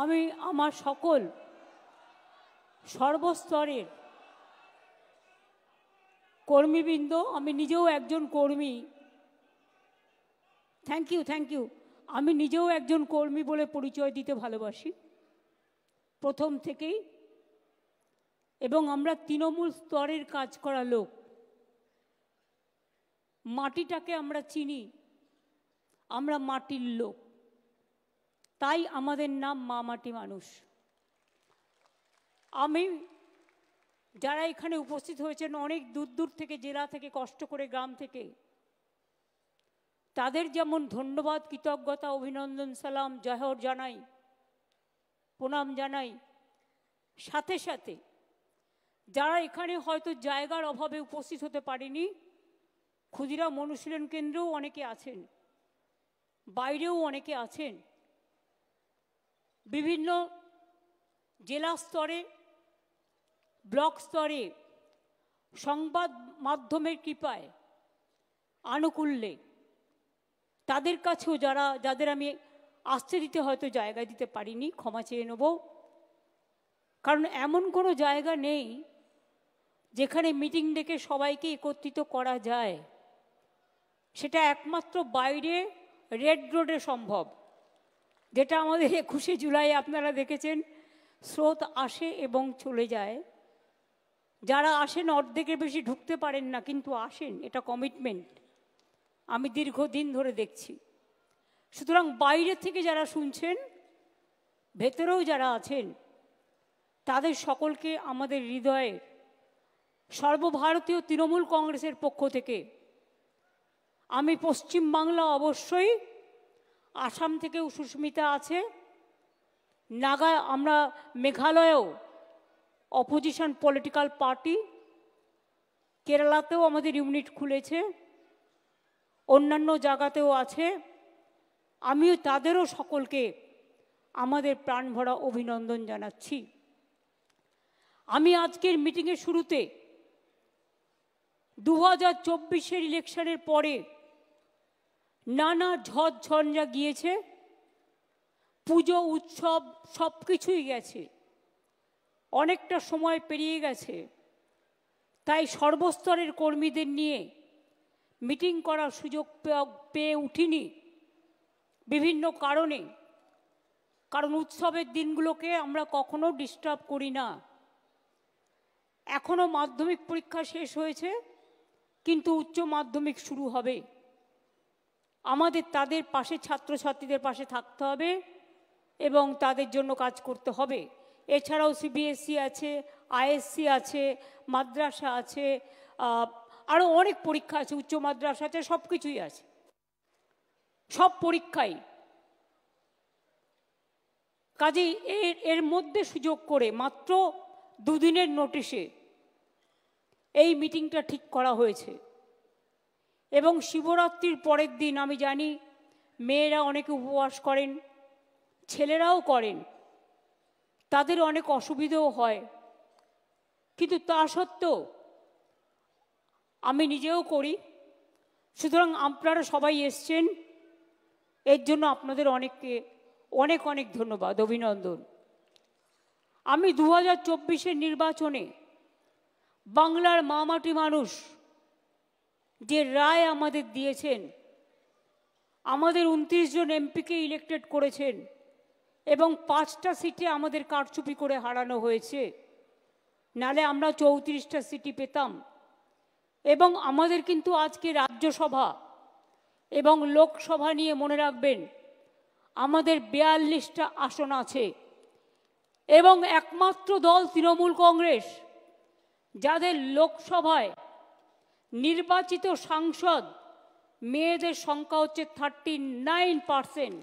আমি আমার সকল সর্বস্তরের কর্মীবৃন্দ, আমি নিজেও একজন কর্মী, থ্যাংক ইউ, আমি নিজেও একজন কর্মী বলে পরিচয় দিতে ভালোবাসি প্রথম থেকেই, এবং আমরা তৃণমূল স্তরের কাজ করা লোক, মাটিটাকে আমরা চিনি, আমরা মাটির লোক, তাই আমাদের নাম মা মাটি মানুষ। আমি যারা এখানে উপস্থিত হয়েছেন অনেক দূর দূর থেকে, জেলা থেকে, কষ্ট করে, গ্রাম থেকে, তাদের যেমন ধন্যবাদ, কৃতজ্ঞতা, অভিনন্দন, সালাম, জহর জানাই, প্রণাম জানাই, সাথে সাথে যারা এখানে হয়তো জায়গার অভাবে উপস্থিত হতে পারেনি, ক্ষুদিরাম অনুশীলন কেন্দ্রেও অনেকে আছেন, বাইরেও অনেকে আছেন, বিভিন্ন জেলা স্তরে, ব্লক স্তরে সংবাদ মাধ্যমের কৃপায়, আনুকূল্যে, তাদের কাছেও যাদের আমি আসতে দিতে হয়তো জায়গা দিতে পারিনি, ক্ষমা চেয়ে নেব। কারণ এমন কোনো জায়গা নেই যেখানে মিটিং ডেকে সবাইকে একত্রিত করা যায়, সেটা একমাত্র বাইরে রেড রোডে সম্ভব, যেটা আমাদের 21শে জুলাই আপনারা দেখেছেন, স্রোত আসে এবং চলে যায়, যারা আসেন অর্ধেকের বেশি ঢুকতে পারেন না, কিন্তু আসেন, এটা কমিটমেন্ট, আমি দীর্ঘদিন ধরে দেখছি। সুতরাং বাইরে থেকে যারা শুনছেন, ভেতরেও যারা আছেন, তাদের সকলকে আমাদের হৃদয়ের সর্বভারতীয় তৃণমূল কংগ্রেসের পক্ষ থেকে, আমি পশ্চিমবাংলা অবশ্যই, আসাম থেকেও সুস্মিতা আছে, আমরা মেঘালয়েও অপোজিশন পলিটিক্যাল পার্টি, কেরালাতেও আমাদের ইউনিট খুলেছে, অন্যান্য জায়গাতেও আছে, আমিও তাদেরও সকলকে আমাদের প্রাণভরা অভিনন্দন জানাচ্ছি। আমি আজকের মিটিংয়ের শুরুতে 2024-এর ইলেকশনের পরে নানা ঝড়ঝঞ্ঝা গিয়েছে, পুজো উৎসব সব কিছুই গেছে, অনেকটা সময় পেরিয়ে গেছে, তাই সর্বস্তরের কর্মীদের নিয়ে মিটিং করার সুযোগ পেয়ে উঠিনি বিভিন্ন কারণে। কারণ উৎসবের দিনগুলোকে আমরা কখনো ডিস্টার্ব করি না। এখনো মাধ্যমিক পরীক্ষা শেষ হয়েছে, কিন্তু উচ্চ মাধ্যমিক শুরু হবে, আমাদের তাদের পাশে, ছাত্রছাত্রীদের পাশে থাকতে হবে এবং তাদের জন্য কাজ করতে হবে। এছাড়াও সিবিএসসি আছে, আইএসসি আছে, মাদ্রাসা আছে, আরও অনেক পরীক্ষা আছে, উচ্চ মাদ্রাসা আছে, সব কিছুই আছে, সব পরীক্ষাই। কাজেই এর মধ্যে সুযোগ করে মাত্র 2 দিনের নোটিশে এই মিটিংটা ঠিক করা হয়েছে। এবং শিবরাত্রির পরের দিন আমি জানি মেয়েরা অনেকে উপবাস করেন, ছেলেরাও করেন, তাদের অনেক অসুবিধেও হয়, কিন্তু তা সত্ত্বেও আমি নিজেও করি। সুতরাং আপনারা সবাই এসছেন, এর জন্য আপনাদের অনেককে অনেক অনেক ধন্যবাদ, অভিনন্দন। আমি 2024-এর নির্বাচনে বাংলার মা মাটি মানুষ যে রায় আমাদের দিয়েছেন, আমাদের 29 জন এমপিকে ইলেক্টেড করেছেন এবং 5টা সিটে আমাদের কারচুপি করে হারানো হয়েছে, নালে আমরা 34টা সিটি পেতাম। এবং আমাদের কিন্তু আজকে রাজ্যসভা এবং লোকসভা নিয়ে মনে রাখবেন আমাদের 42টা আসন আছে, এবং একমাত্র দল তৃণমূল কংগ্রেস যাদের লোকসভায় নির্বাচিত সাংসদ মেয়েদের সংখ্যা হচ্ছে 39%,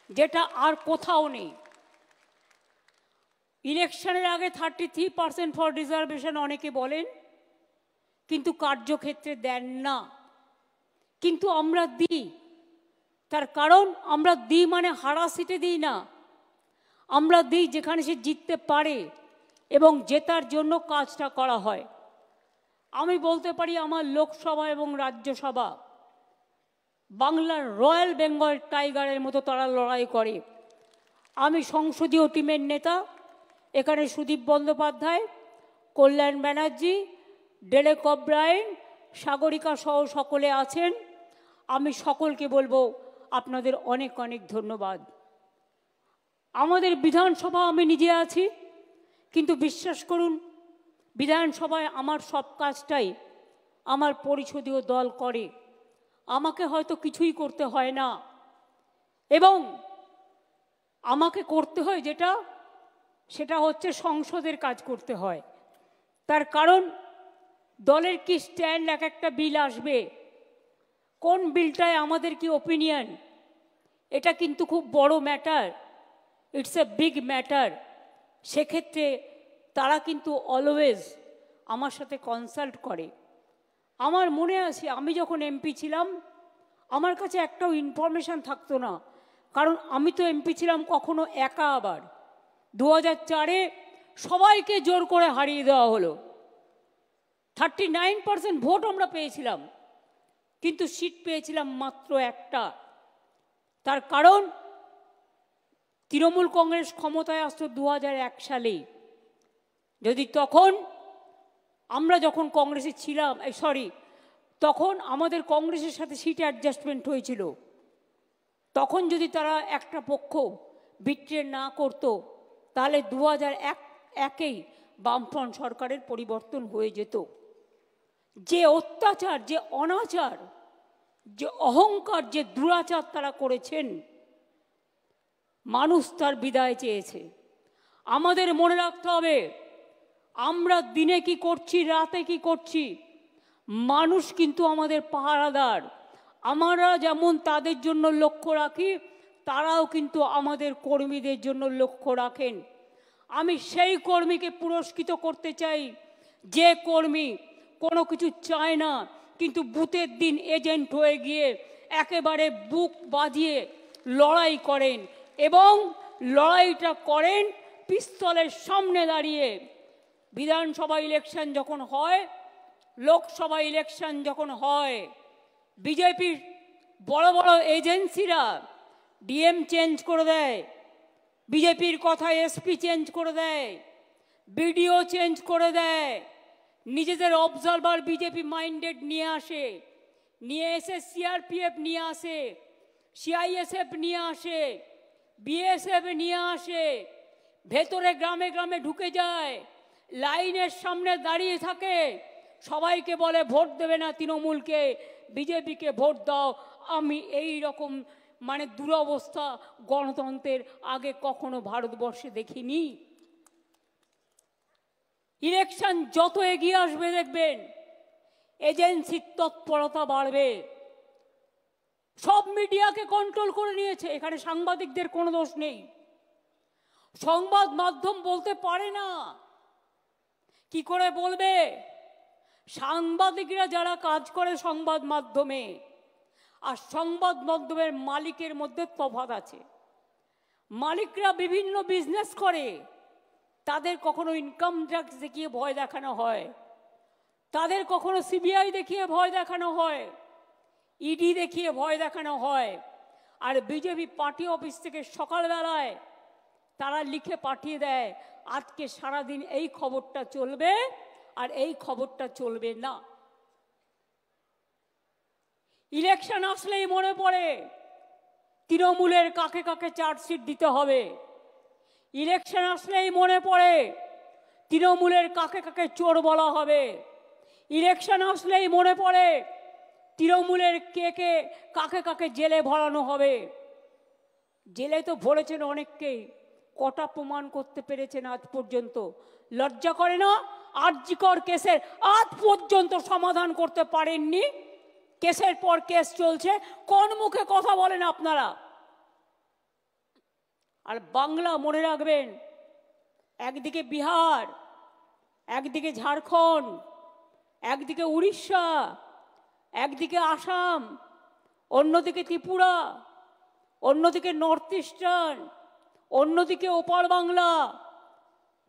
যেটা আর কোথাও নেই। ইলেকশনের আগে 33% ফর রিজার্ভেশন অনেকে বলেন, কিন্তু কার্যক্ষেত্রে দেন না, কিন্তু আমরা দিই। তার কারণ আমরা দিই মানে হারা সিটে দিই না, আমরা দিই যেখানে সে জিততে পারে এবং জেতার জন্য কাজটা করা হয়। আমি বলতে পারি আমার লোকসভা এবং রাজ্যসভা বাংলার রয়্যাল বেঙ্গল টাইগারের মতো তারা লড়াই করে। আমি সংসদীয় টিমের নেতা, এখানে সুদীপ বন্দ্যোপাধ্যায়, কল্যাণ ব্যানার্জি, ডেরেক ওব্রায়েন, সাগরিকা সহ সকলে আছেন। আমি সকলকে বলবো আপনাদের অনেক অনেক ধন্যবাদ। আমাদের বিধানসভা আমি নিজে আছি, কিন্তু বিশ্বাস করুন বিধানসভায় আমার সব কাজটাই আমার পরিষদীয় দল করে। আমাকে হয়তো কিছুই করতে হয় না, এবং আমাকে করতে হয় যেটা, সেটা হচ্ছে সংসদের কাজ করতে হয়। তার কারণ দলের কি স্ট্যান্ড, এক একটা বিল আসবে, কোন বিলটায় আমাদের কি ওপিনিয়ন, এটা কিন্তু খুব বড় matter, it's a big matter. সেক্ষেত্রে তারা কিন্তু অলওয়েজ আমার সাথে কনসাল্ট করে। আমার মনে আছে আমি যখন এমপি ছিলাম আমার কাছে একটাও ইনফরমেশান থাকতো না, কারণ আমি তো এমপি ছিলাম কখনো একা। আবার 2004-এ সবাইকে জোর করে হারিয়ে দেওয়া হলো, 39% ভোট আমরা পেয়েছিলাম, কিন্তু সিট পেয়েছিলাম মাত্র একটা। তার কারণ তৃণমূল কংগ্রেস ক্ষমতায় আসতো 2001 সালেই। যদি তখন আমরা যখন কংগ্রেসে ছিলাম, তখন আমাদের কংগ্রেসের সাথে সিট অ্যাডজাস্টমেন্ট হয়েছিল, তখন যদি তারা একটা পক্ষ বিট্রে না করতো তাহলে 2001-এই বামফ্রন্ট সরকারের পরিবর্তন হয়ে যেত। যে অত্যাচার, যে অনাচার, যে অহংকার, যে দুরাচার তারা করেছেন, মানুষ তার বিদায় চেয়েছে। আমাদের মনে রাখতে হবে আমরা দিনে কি করছি, রাতে কি করছি, মানুষ কিন্তু আমাদের পাহারাদার। আমরা যেমন তাদের জন্য লক্ষ্য রাখি, তারাও কিন্তু আমাদের কর্মীদের জন্য লক্ষ্য রাখেন। আমি সেই কর্মীকে পুরস্কৃত করতে চাই যে কর্মী কোনো কিছু চায় না, কিন্তু বুথের দিন এজেন্ট হয়ে গিয়ে একেবারে বুক বাজিয়ে লড়াই করেন, এবং লড়াইটা করেন পিস্তলের সামনে দাঁড়িয়ে। বিধানসভা ইলেকশন যখন হয়, লোকসভা ইলেকশন যখন হয়, বিজেপির বড় বড় এজেন্সিরা ডিএম চেঞ্জ করে দেয়, বিজেপির কথায় এসপি চেঞ্জ করে দেয়, বিডিও চেঞ্জ করে দেয়, নিজেদের অবজারভার বিজেপি মাইন্ডেড নিয়ে আসে, নিয়ে এসে সিআরপিএফ নিয়ে আসে, সিআইএসএফ নিয়ে আসে, বিএসএফ নিয়ে আসে, ভেতরে গ্রামে গ্রামে ঢুকে যায়, লাইনের সামনে দাঁড়িয়ে থাকে, সবাইকে বলে ভোট দেবে না তৃণমূলকে, বিজেপিকে ভোট দাও। আমি এই রকম দুরবস্থা গণতন্ত্রের আগে কখনো ভারতবর্ষে দেখিনি। ইলেকশন যত এগিয়ে আসবে দেখবেন এজেন্সির তৎপরতা বাড়বে। সব মিডিয়াকে কন্ট্রোল করে নিয়েছে, এখানে সাংবাদিকদের কোনো দোষ নেই। সংবাদ মাধ্যম বলতে পারে না, কি করে বলবে? সাংবাদিকরা যারা কাজ করে সংবাদ মাধ্যমে আর সংবাদ মাধ্যমের মালিকের মধ্যে তফাৎ আছে। মালিকরা বিভিন্ন বিজনেস করে, তাদের কখনো ইনকাম ট্যাক্স দেখিয়ে ভয় দেখানো হয়, তাদের কখনো সিবিআই দেখিয়ে ভয় দেখানো হয়, ইডি দেখিয়ে ভয় দেখানো হয়। আর বিজেপি পার্টি অফিস থেকে সকালবেলায় তারা লিখে পাঠিয়ে দেয় আজকে সারাদিন এই খবরটা চলবে আর এই খবরটা চলবে না। ইলেকশন আসলেই মনে পড়ে তৃণমূলের কাকে কাকে চার্জশিট দিতে হবে। ইলেকশন আসলেই মনে পড়ে তৃণমূলের কাকে কাকে চোর বলা হবে। ইলেকশন আসলেই মনে পড়ে তৃণমূলের কাকে কাকে জেলে ভরানো হবে। জেলে তো ভরেছেন অনেককেই, কটা প্রমাণ করতে পেরেছেন আজ পর্যন্ত? লজ্জা করে না? আরজিকর কেসের আজ পর্যন্ত সমাধান করতে পারেননি, কেসের পর কেস চলছে, কোন মুখে কথা বলেন আপনারা? আর বাংলা মনে রাখবেন, একদিকে বিহার, একদিকে ঝাড়খণ্ড, একদিকে উড়িষ্যা, একদিকে আসাম, অন্যদিকে ত্রিপুরা, অন্যদিকে নর্থ ইস্টার্ন, অন্যদিকে ওপার বাংলা।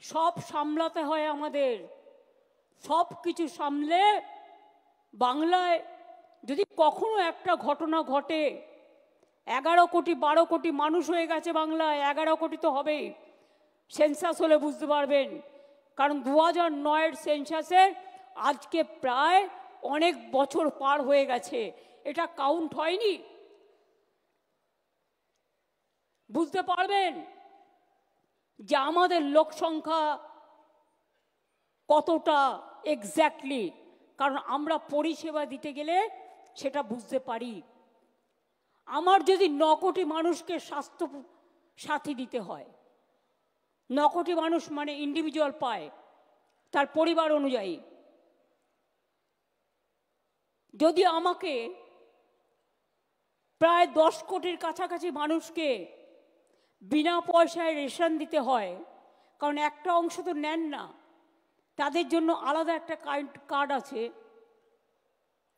সব সামলাতে হয় আমাদের। সব কিছু সামলে বাংলায় যদি কখনো একটা ঘটনা ঘটে, 11 কোটি 12 কোটি মানুষ হয়ে গেছে বাংলায়, 11 কোটি তো হবেই, সেন্সাস হলে বুঝতে পারবেন। কারণ 2009-এর সেন্সাসের আজকে প্রায় অনেক বছর পার হয়ে গেছে, এটা কাউন্ট হয়নি। বুঝতে পারবেন যে আমাদের লোক সংখ্যা কতটা এক্স্যাক্টলি, কারণ আমরা পরিষেবা দিতে গেলে সেটা বুঝতে পারি। আমার যদি 9 কোটি মানুষকে স্বাস্থ্য সাথী দিতে হয়, 9 কোটি মানুষ মানে ইন্ডিভিজুয়াল পায় তার পরিবার অনুযায়ী, যদি আমাকে প্রায় 10 কোটির কাছাকাছি মানুষকে বিনা পয়সায় রেশন দিতে হয়, কারণ একটা অংশ তো নেন না, তাদের জন্য আলাদা একটা কার্ড আছে,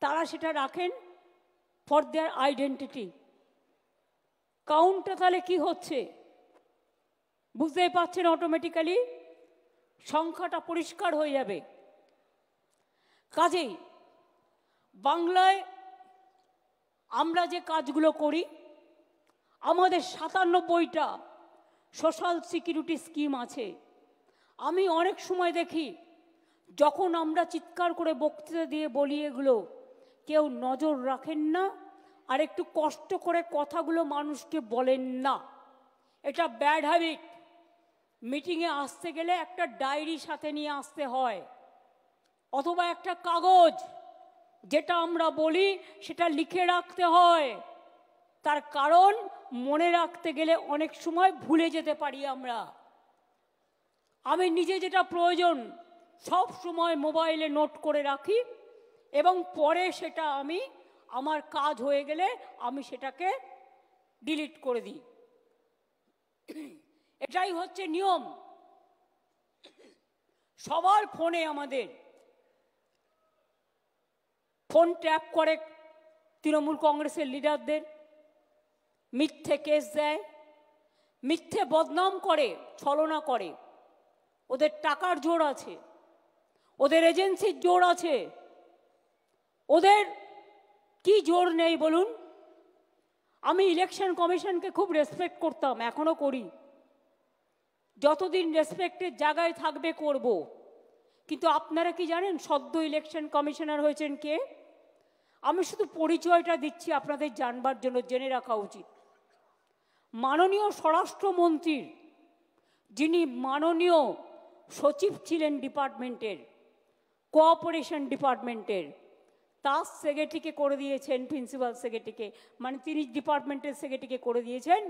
তারা সেটা রাখেন ফর দেয়ার আইডেন্টিটি। কাউন্টটা তাহলে কি হচ্ছে বুঝতেই পারছেন, অটোমেটিক্যালি সংখ্যাটা পরিষ্কার হয়ে যাবে। কাজেই বাংলায় আমরা যে কাজগুলো করি, আমাদের 97টা সোশ্যাল সিকিউরিটি স্কিম আছে। আমি অনেক সময় দেখি যখন আমরা চিৎকার করে বক্তৃতা দিয়ে বলি এগুলো, কেউ নজর রাখেন না আর একটু কষ্ট করে কথাগুলো মানুষকে বলেন না। এটা ব্যাড হ্যাবিট। মিটিংয়ে আসতে গেলে একটা ডায়েরি সাথে নিয়ে আসতে হয়, অথবা একটা কাগজ, যেটা আমরা বলি সেটা লিখে রাখতে হয়। তার কারণ মনে রাখতে গেলে অনেক সময় ভুলে যেতে পারি আমরা। আমি নিজে যেটা প্রয়োজন সব সময় মোবাইলে নোট করে রাখি, এবং পরে সেটা আমি আমার কাজ হয়ে গেলে আমি সেটাকে ডিলিট করে দিই। এটাই হচ্ছে নিয়ম। সবার ফোনে আমাদের ফোন ট্যাপ করে তৃণমূল কংগ্রেসের লিডারদের, মিথ্যে কেস দেয়, মিথ্যে বদনাম করে, ছলনা করে। ওদের টাকার জোর আছে, ওদের এজেন্সির জোর আছে, ওদের কি জোর নেই বলুন? আমি ইলেকশন কমিশনকে খুব রেসপেক্ট করতাম, এখনো করি। যতদিন রেসপেক্টের জায়গায় থাকবে করব। কিন্তু আপনারা কি জানেন সদ্য ইলেকশন কমিশনার হয়েছেন কে? আমি শুধু পরিচয়টা দিচ্ছি আপনাদের জানবার জন্য, জেনে রাখা উচিত। মাননীয় স্বরাষ্ট্রমন্ত্রীর যিনি মাননীয় সচিব ছিলেন ডিপার্টমেন্টের, কোঅপারেশন ডিপার্টমেন্টের, তার সেক্রেটারিকে করে দিয়েছেন, প্রিন্সিপাল সেক্রেটারিকে, মানে তিনি ডিপার্টমেন্টের সেক্রেটারিকে করে দিয়েছেন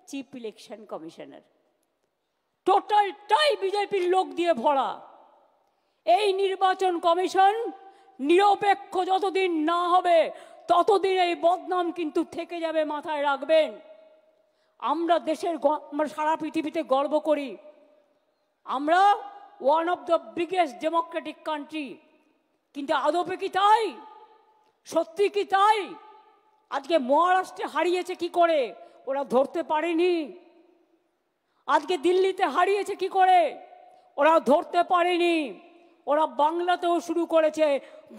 চিফ ইলেকশন কমিশনার। টোটালটাই বিজেপির লোক দিয়ে ভরা। এই নির্বাচন কমিশন নিরপেক্ষ যতদিন না হবে ততদিন এই বদনাম কিন্তু থেকে যাবে, মাথায় রাখবেন। আমরা দেশের, আমরা সারা পৃথিবীতে গর্ব করি, আমরা one of the biggest Democratic country. কিন্তু আদপে কি তাই? সত্যি কি তাই? আজকে মহারাষ্ট্রে হারিয়েছে কি করে? ওরা ধরতে পারেনি। আজকে দিল্লিতে হারিয়েছে কি করে? ওরা ধরতে পারেনি। ওরা বাংলাতেও শুরু করেছে।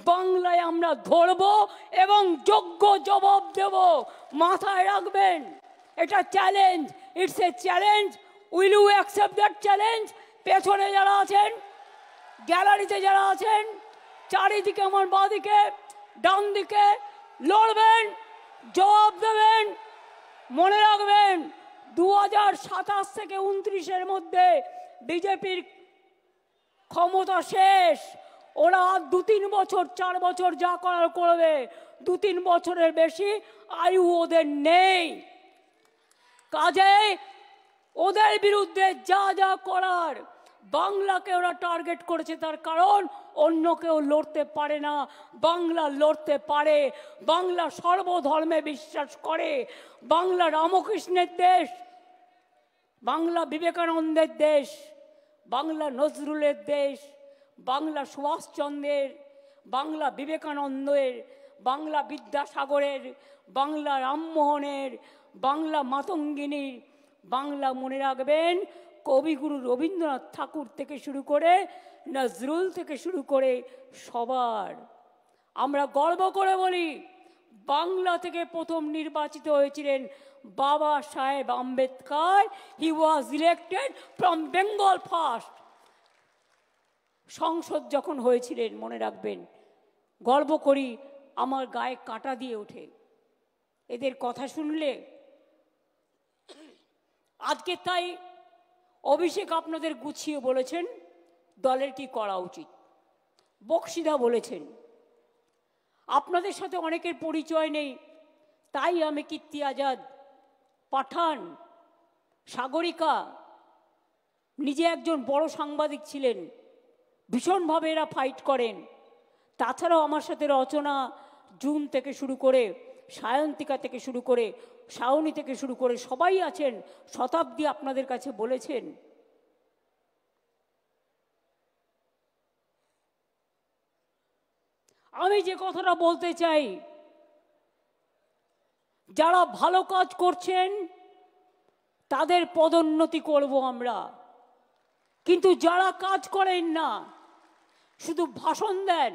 বাংলায় আমরা ধরব এবং যোগ্য জবাব দেব, মাথায় রাখবেন। এটা challenge, it's a challenge. Will you accept that challenge? পেছনে যারা আছেন, গ্যালারিতে যারা আছেন, চারিদিকে আমার বাঁদিকে ডান দিকে, লড়বেন, জবাব দেবেন। মনে রাখবেন 2027 থেকে 29-এর মধ্যে বিজেপির ক্ষমতা শেষ। ওরা 2-3 বছর 4 বছর যা করার করবে, 2-3 বছরের বেশি আয়ু ওদের নেই। কাজে ওদের বিরুদ্ধে যা যা করার, বাংলাকে ওরা টার্গেট করেছে, তার কারণ অন্য কেউ লড়তে পারে না, বাংলা লড়তে পারে। বাংলা সর্বধর্মে বিশ্বাস করে, বাংলা রামকৃষ্ণের দেশ, বাংলা বিবেকানন্দের দেশ, বাংলা নজরুলের দেশ, বাংলা সুভাষচন্দ্রের, বাংলা বিবেকানন্দের, বাংলা বিদ্যাসাগরের, বাংলা রামমোহনের, বাংলা মাতঙ্গিনীর, বাংলা মনে রাখবেন কবিগুরু রবীন্দ্রনাথ ঠাকুর থেকে শুরু করে নজরুল থেকে শুরু করে সবার। আমরা গর্ব করে বলি বাংলা থেকে প্রথম নির্বাচিত হয়েছিলেন Baba Saheb Ambedkar. He was elected from Bengal first. সংসদ যখন হয়েছিলেন, মনে রাখবেন, গর্ব করি, আমার গায়ে কাঁটা দিয়ে ওঠে এদের কথা শুনলে। আজকে তাই অভিষেক আপনাদের গুছিয়ে বলেছেন দলের কি করা উচিত, বক্সিদা বলেছেন। আপনাদের সাথে অনেকের পরিচয় নেই, তাই আমি কীর্তি আজাদ, পাঠান, সাগরিকা, নিজে একজন বড় সাংবাদিক ছিলেন, ভীষণভাবে এরা ফাইট করেন। তাছাড়াও আমার সাথে রচনা, জুন থেকে শুরু করে, সায়ন্তিকা থেকে শুরু করে, শাওনি থেকে শুরু করে সবাই আছেন, শতাব্দী আপনাদের কাছে বলেছেন। আমি যে কথাটা বলতে চাই, যারা ভালো কাজ করছেন তাদের পদোন্নতি করব আমরা, কিন্তু যারা কাজ করেন না, শুধু ভাষণ দেন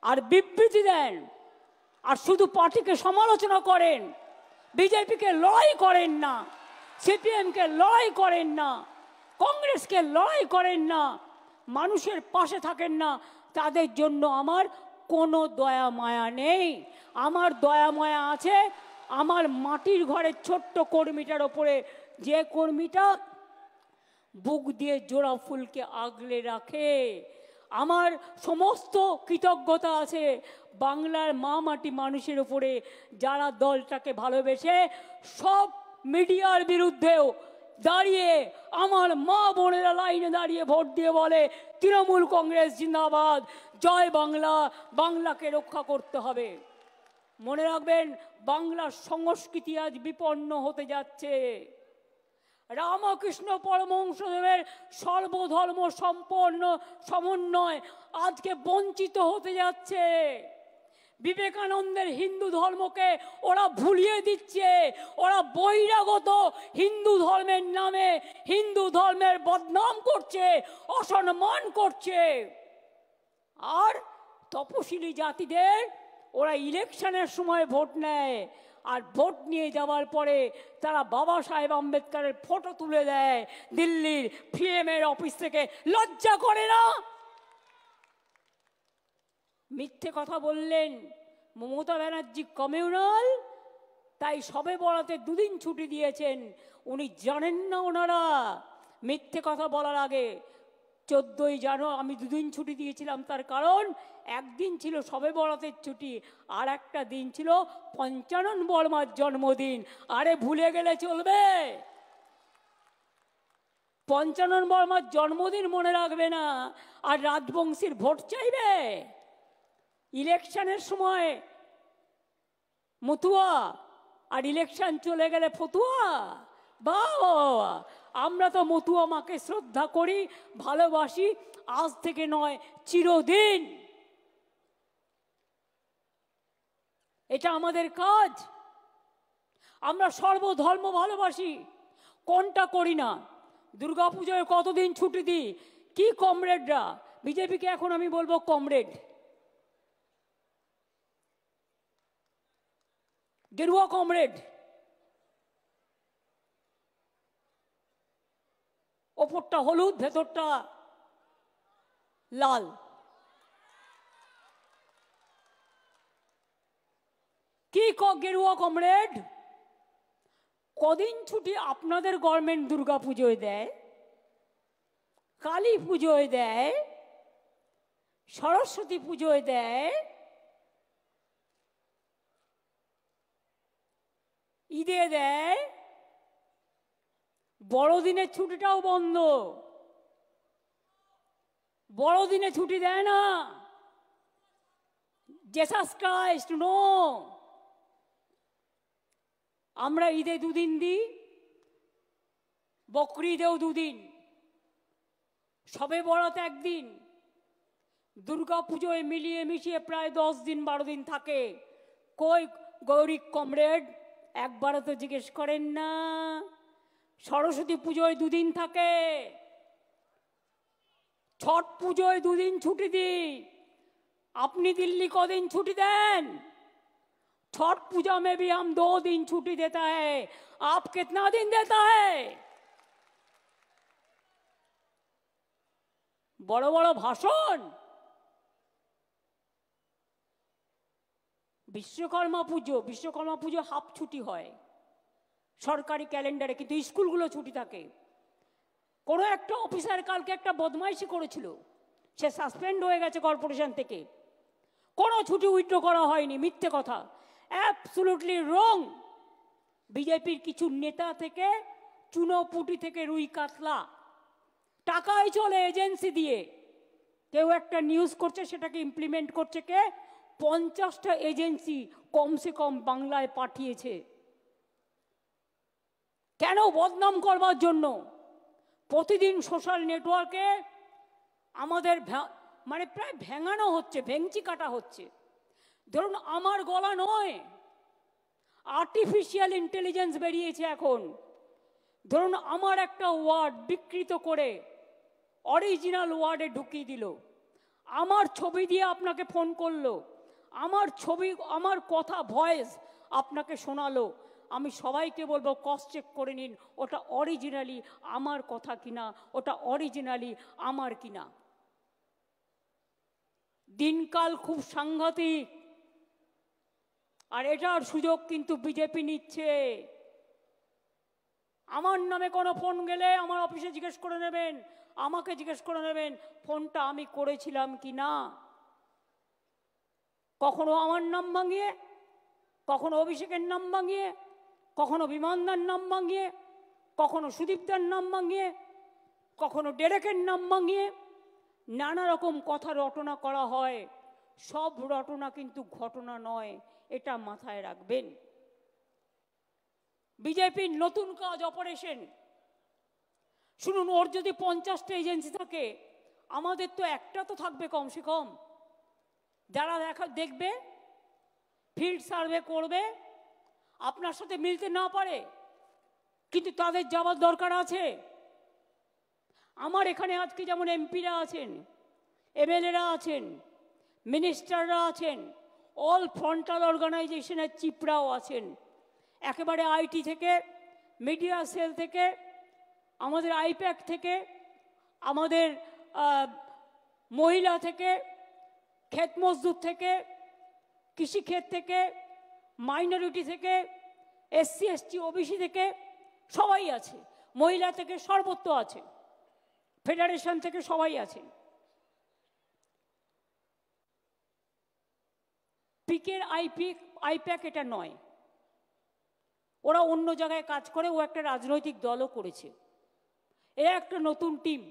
আর বিবৃতি দেন আর শুধু পার্টিকে সমালোচনা করেন, বিজেপিকে লড়াই করেন না, সিপিএমকে লড়াই করেন না, কংগ্রেসকে লড়াই করেন না, মানুষের পাশে থাকেন না, তাদের জন্য আমার কোনো দয়া মায়া নেই। আমার দয়া মায়া আছে আমার মাটির ঘরের ছোট্ট কর্মীটার ওপরে, যে কর্মীটা বুক দিয়ে জোড়া ফুলকে আগলে রাখে। আমার সমস্ত কৃতজ্ঞতা আছে বাংলার মা মাটি মানুষের উপরে, যারা দলটাকে ভালোবেসে সব মিডিয়ার বিরুদ্ধেও দাঁড়িয়ে আমার মা বোনেরা লাইনে দাঁড়িয়ে ভোট দিয়ে বলে তৃণমূল কংগ্রেস জিন্দাবাদ, জয় বাংলা, বাংলাকে রক্ষা করতে হবে। মনে রাখবেন, বাংলার সংস্কৃতি আজ বিপন্ন হতে যাচ্ছে। রামকৃষ্ণ পরমহংসদেবের সর্বধর্ম সম্পন্ন সমন্বয় আজকে বঞ্চিত হতে যাচ্ছে। বিবেকানন্দের হিন্দু ধর্মকে ওরা ভুলিয়ে দিচ্ছে, ওরা বহিরাগত হিন্দু ধর্মের নামে হিন্দু ধর্মের বদনাম করছে, অসম্মান করছে। আর তপশিলি জাতিদের ওরা ইলেকশনের সময় ভোট নেয়, আর ভোট নিয়ে যাওয়ার পরে তারা বাবা সাহেব আম্বেদকরের ফটো তুলে দেয় দিল্লির পিএমের অফিস থেকে। লজ্জা করে না? মিথ্যে কথা বললেন মমতা ব্যানার্জি কমিউনাল, তাই সবে বরাতে দুদিন ছুটি দিয়েছেন। উনি জানেন না ওনারা মিথ্যে কথা বলার আগে 14ই জানুয়ারি আমি দুদিন ছুটি দিয়েছিলাম, তার কারণ একদিন ছিল সবে বরাতের ছুটি, আর একটা দিন ছিল পঞ্চানন বর্মার জন্মদিন। আরে ভুলে গেলে চলবে? পঞ্চানন বর্মার জন্মদিন মনে রাখবে না আর রাজবংশীর ভোট চাইবে? ইলেকশনের সময় মতুয়া আর ইলেকশন চলে গেলে ফতুয়া। বাবা, আমরা তো মতুয়া মাকে শ্রদ্ধা করি, ভালোবাসি, আজ থেকে নয় চিরদিন। এটা আমাদের কাজ। আমরা সর্বধর্ম ভালোবাসি, কোনটা করি না? দুর্গাপুজোয় কতদিন ছুটি দিই? কি কমরেডরা, বিজেপিকে এখন আমি বলবো কমরেড, গেরুয়া কমরেড, ওপরটা হলুদ ভেতরটা লাল। কি গেরুয়া কমরেড? কদিন ছুটি আপনাদের গভর্নমেন্ট দুর্গা পুজোয় দেয়, কালী পুজোয় দেয়, সরস্বতী পুজোয় দেয়, ঈদে দেয়, বড়দিনের ছুটিটাও বন্ধ। বড়দিনে ছুটি দেয় না। Jesus Christ no. আমরা ঈদে দুদিন দিই, বকরি ঈদেও দুদিন, সবে বরাত একদিন, দুর্গা পুজোয় মিলিয়ে মিশিয়ে প্রায় 10 দিন 12 দিন থাকে। কই গৌরী কমরেড, একবারও তো জিজ্ঞেস করেন না। সরস্বতী পুজোয় 2 দিন থাকে, ছট পুজোয় 2 দিন ছুটি দিই। আপনি দিল্লি কদিন ছুটি দেন? छठ पूजा में भी हम 2 दिन छुट्टी देता है, आप कितना दिन देता है? বড় বড় ভাষণ। বিশ্বকর্মা পুজো হাফ ছুটি হয় সরকারি ক্যালেন্ডারে, কিন্তু স্কুলগুলো ছুটি থাকে। কোনো একটা অফিসার কালকে একটা বদমাইশি করেছিল, সে সাসপেন্ড হয়ে গেছে কর্পোরেশন থেকে, কোনো ছুটি উইথড্র করা হয়নি, মিথ্যে কথা, অ্যাবসলিউটলি রং। বিজেপির কিছু নেতা থেকে চুনোপুটি থেকে রুই কাতলা টাকায় চলে এজেন্সি দিয়ে, কেউ একটা নিউজ করছে, সেটাকে ইমপ্লিমেন্ট করছে কে? 50টা এজেন্সি কমসে কম বাংলায় পাঠিয়েছে। কেন? বদনাম করবার জন্য। প্রতিদিন সোশ্যাল নেটওয়ার্কে আমাদের মানে প্রায় ভেঙানো হচ্ছে, ভেঙচি কাটা হচ্ছে। ধরুন আমার গলা নয়, আর্টিফিশিয়াল ইন্টেলিজেন্স বেরিয়েছে এখন। ধরুন আমার একটা ওয়ার্ড বিকৃত করে অরিজিনাল ওয়ার্ডে ঢুকিয়ে দিল, আমার ছবি দিয়ে আপনাকে ফোন করলো, আমার ছবি, আমার কথা ভয়েস আপনাকে শোনালো, আমি সবাইকে বলবো ক্রস চেক করে নিন ওটা অরিজিনালি আমার কথা কিনা, ওটা অরিজিনালি আমার কিনা। দিনকাল খুব সাংঘাতিক, আর এটার সুযোগ কিন্তু বিজেপি নিচ্ছে। আমার নামে কোনো ফোন গেলে আমার অফিসে জিজ্ঞেস করে নেবেন, আমাকে জিজ্ঞেস করে নেবেন ফোনটা আমি করেছিলাম কি না। কখনো আমার নাম ভাঙিয়ে, কখনো অভিষেকের নাম ভাঙিয়ে, কখনো বিমানদার নাম ভাঙিয়ে, কখনো সুদীপদার নাম ভাঙিয়ে, কখনো ডেরেকের নাম ভাঙিয়ে নানা রকম কথা রটনা করা হয়। সব রটনা কিন্তু ঘটনা নয়, এটা মাথায় রাখবেন। বিজেপির নতুন কাজ অপারেশন। শুনুন, ওর যদি 50টা এজেন্সি থাকে, আমাদের তো একটা তো থাকবে কমসে কম, যারা দেখবে, ফিল্ড সার্ভে করবে, আপনার সাথে মিলতে না পারে কিন্তু তাদের যাওয়ার দরকার আছে। আমার এখানে আজকে যেমন এমপিরা আছেন, এমএলএরা আছেন, মিনিস্টাররা আছেন, অল ফ্রন্টাল অর্গানাইজেশনের চিফরাও আছেন, একেবারে আইটি থেকে, মিডিয়া সেল থেকে, আমাদের আইপ্যাক থেকে, আমাদের মহিলা থেকে, ক্ষেত মজদুর থেকে, কৃষিক্ষেত থেকে, মাইনরিটি থেকে, এসসি এসটি ওবিসি থেকে সবাই আছে, মহিলা থেকে সর্বত্র আছে, ফেডারেশন থেকে সবাই আছে। পিকের আইপ্যাক এটা নয়, ওরা অন্য জায়গায় কাজ করে, ও একটা রাজনৈতিক দলও করেছে, এ একটা নতুন টিম,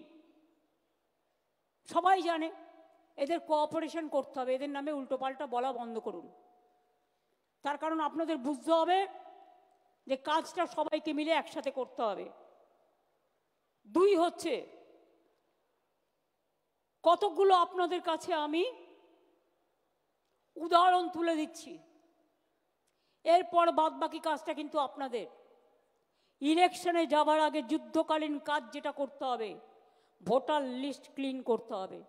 সবাই জানে। এদের কোঅপারেশন করতে হবে, এদের নামে উল্টোপাল্টা বলা বন্ধ করুন। তার কারণ আপনাদের বুঝতে হবে যে কাজটা সবাইকে মিলে একসাথে করতে হবে। 2 হচ্ছে, কতগুলো আপনাদের কাছে আমি উদাহরণ তুলে দিচ্ছি, এরপর বাদবাকি কাজটা কিন্তু আপনাদের। ইলেকশনে যাবার আগে যুদ্ধকালীন কাজ যেটা করতে হবে, ভোটার লিস্ট ক্লিন করতে হবে,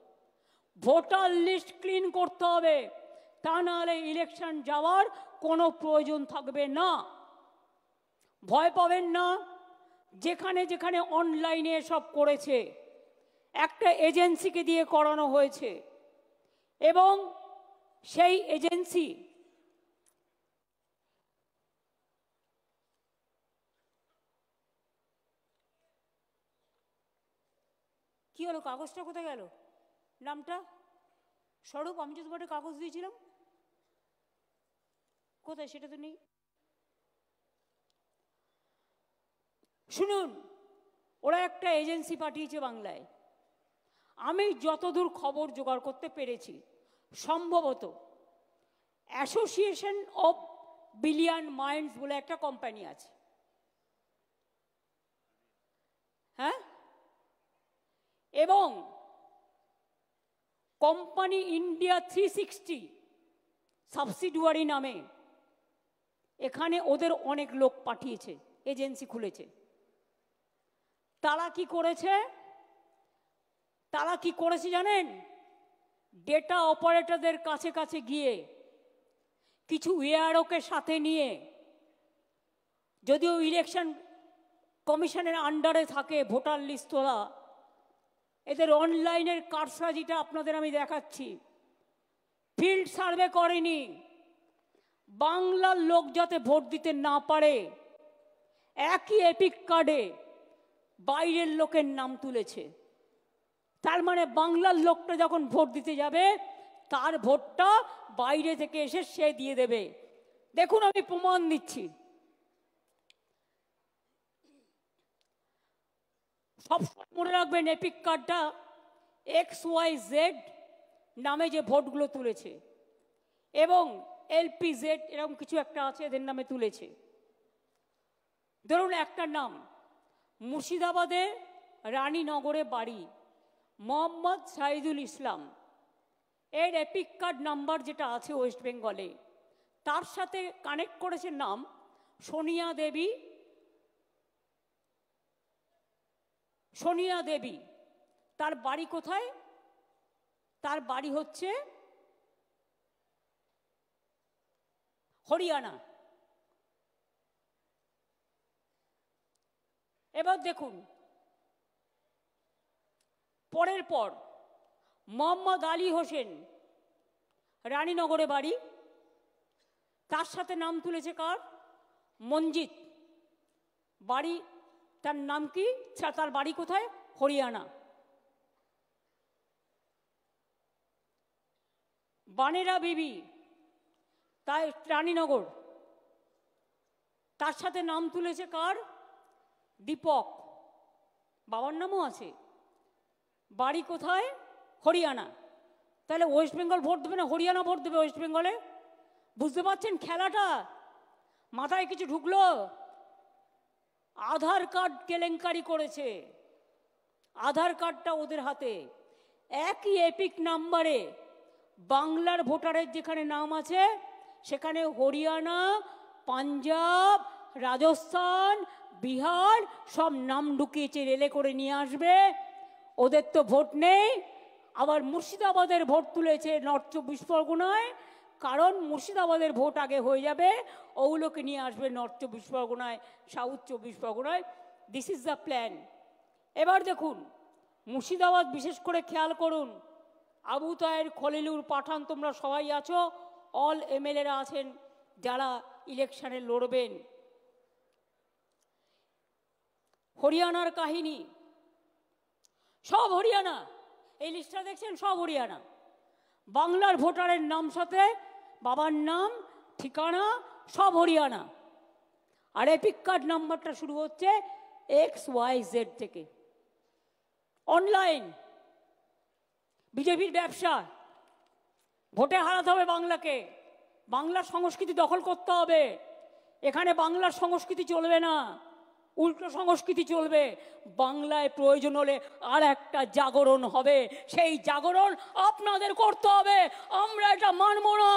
ভোটার লিস্ট ক্লিন করতে হবে, তা নাহলে ইলেকশন যাওয়ার কোনো প্রয়োজন থাকবে না। ভয় পাবেন না, যেখানে যেখানে অনলাইনে সব করেছে একটা এজেন্সিকে দিয়ে করানো হয়েছে, এবং সেই এজেন্সি কি হলো, কাগজটা কোথায় গেল, নামটা স্বরূপ, আমি যে তোমাকে কাগজ দিয়েছিলাম কোথায়, সেটা তো নেই। শুনুন, ওরা একটা এজেন্সি পাঠিয়েছে বাংলায়, আমি যতদূর খবর জোগাড় করতে পেরেছি, সম্ভবত অ্যাসোসিয়েশন অফ বিলিয়ন মাইন্ডস বলে একটা কোম্পানি আছে, হ্যাঁ, এবং কোম্পানি ইন্ডিয়া 360 সাবসিডিয়ারি নামে এখানে ওদের অনেক লোক পাঠিয়েছে, এজেন্সি খুলেছে। তারা কি করেছে জানেন? ডেটা অপারেটরদের কাছে কাছে গিয়ে কিছু এআরওকে সাথে নিয়ে, যদিও ইলেকশন কমিশনের আন্ডারে থাকে ভোটার লিস্ট তোলা, এদের অনলাইনের কারসাজিটা আপনাদের আমি দেখাচ্ছি। ফিল্ড সার্ভে করেনি, বাংলার লোক যাতে ভোট দিতে না পারে একই এপিক কার্ডে বাইরের লোকের নাম তুলেছে। তার মানে বাংলার লোকটা যখন ভোট দিতে যাবে তার ভোটটা বাইরে থেকে এসে সে দিয়ে দেবে। দেখুন আমি প্রমাণ দিচ্ছি। সব মনে রাখবেন এপিক কার্ডটা XYZ নামে যে ভোটগুলো তুলেছে এবং LPZ এরকম কিছু একটা আছে এদের নামে তুলেছে। ধরুন একটা নাম মুর্শিদাবাদে রানীনগরে বাড়ি মোহাম্মদ সাইদুল ইসলাম, এর এপিক কার্ড নাম্বার যেটা আছে ওয়েস্ট বেঙ্গলে, তার সাথে কানেক্ট করেছে নাম সোনিয়া দেবী। সোনিয়া দেবী তার বাড়ি কোথায়? তার বাড়ি হচ্ছে হরিয়ানা। এবার দেখুন পরের পর মোহাম্মদ আলী হোসেন রানীনগরে বাড়ি, তার সাথে নাম তুলেছে কার? মঞ্জিত। বাড়ি তার নাম কি? তার বাড়ি কোথায়? হরিয়ানা। বানেরা বিবি তাই রানীনগর, তার সাথে নাম তুলেছে কার? দীপক। বাবার নামও আছে, বাড়ি কোথায়? হরিয়ানা। তাহলে ওয়েস্ট বেঙ্গল ভোট দেবে না হরিয়ানা ভোট দেবে ওয়েস্ট বেঙ্গলে? বুঝতে পারছেন খেলাটা? মাথায় কিছু ঢুকলো? আধার কার্ড কেলেঙ্কারি করেছে, আধার কার্ডটা ওদের হাতে। একই এপিক নাম্বারে বাংলার ভোটারের যেখানে নাম আছে সেখানে হরিয়ানা, পাঞ্জাব, রাজস্থান, বিহার সব নাম ঢুকিয়েছে, রেলে করে নিয়ে আসবে। ওদের তো ভোট নেই। আবার মুর্শিদাবাদের ভোট তুলেছে নর্থ 24 পরগনায়, কারণ মুর্শিদাবাদের ভোট আগে হয়ে যাবে, ওগুলোকে নিয়ে আসবে নর্থ 24 পরগনায়, সাউথ 24 পরগনায়। This is the plan. এবার দেখুন মুর্শিদাবাদ বিশেষ করে খেয়াল করুন। আবু তাহের, খলিলুর, পাঠান তোমরা সবাই আছো, অল MLA-রা আছেন যারা ইলেকশনে লড়বেন। হরিয়ানার কাহিনী সব হরিয়ানা, এই লিস্টটা দেখছেন সব হরিয়ানা। বাংলার ভোটারের নাম সাথে বাবার নাম, ঠিকানা সব হরিয়ানা। আর এপিক কার্ড নাম্বারটা শুরু হচ্ছে XYZ থেকে। অনলাইন বিজেপির ব্যবসা। ভোটে হারাতে হবে বাংলাকে, বাংলার সংস্কৃতি দখল করতে হবে। এখানে বাংলার সংস্কৃতি চলবে না, উল্টো সংস্কৃতি চলবে। বাংলায় প্রয়োজন হলে আর একটা জাগরণ হবে, সেই জাগরণ আপনাদের করতে হবে। আমরা এটা মানব না।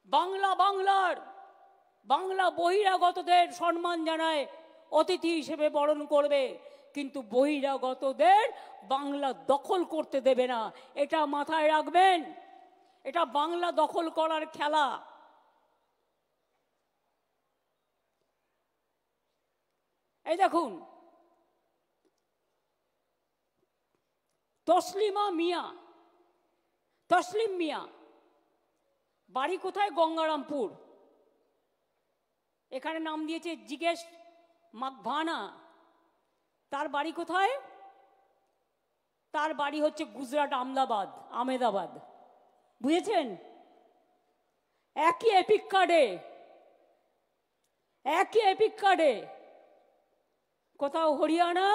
বাংলা বাংলার, বাংলা বহিরাগতদের সম্মান জানায়, অতিথি হিসেবে বরণ করবে, কিন্তু বহিরাগতদের বাংলা দখল করতে দেবে না। এটা মাথায় রাখবেন। এটা বাংলা দখল করার খেলা। এই দেখুন তসলিমা মিয়া, তসলিম মিয়া বাড়ি কোথায়? গঙ্গারামপুর। এখানে নাম দিয়েছে জিজ্ঞেস মাকভানা। তার বাড়ি কোথায়? তার বাড়ি হচ্ছে গুজরাট, আমদাবাদ, আমেদাবাদ। বুঝেছেন? একই এপিক কার্ডে, একই এপিক কার্ডে, কোথাও হরিয়ানা,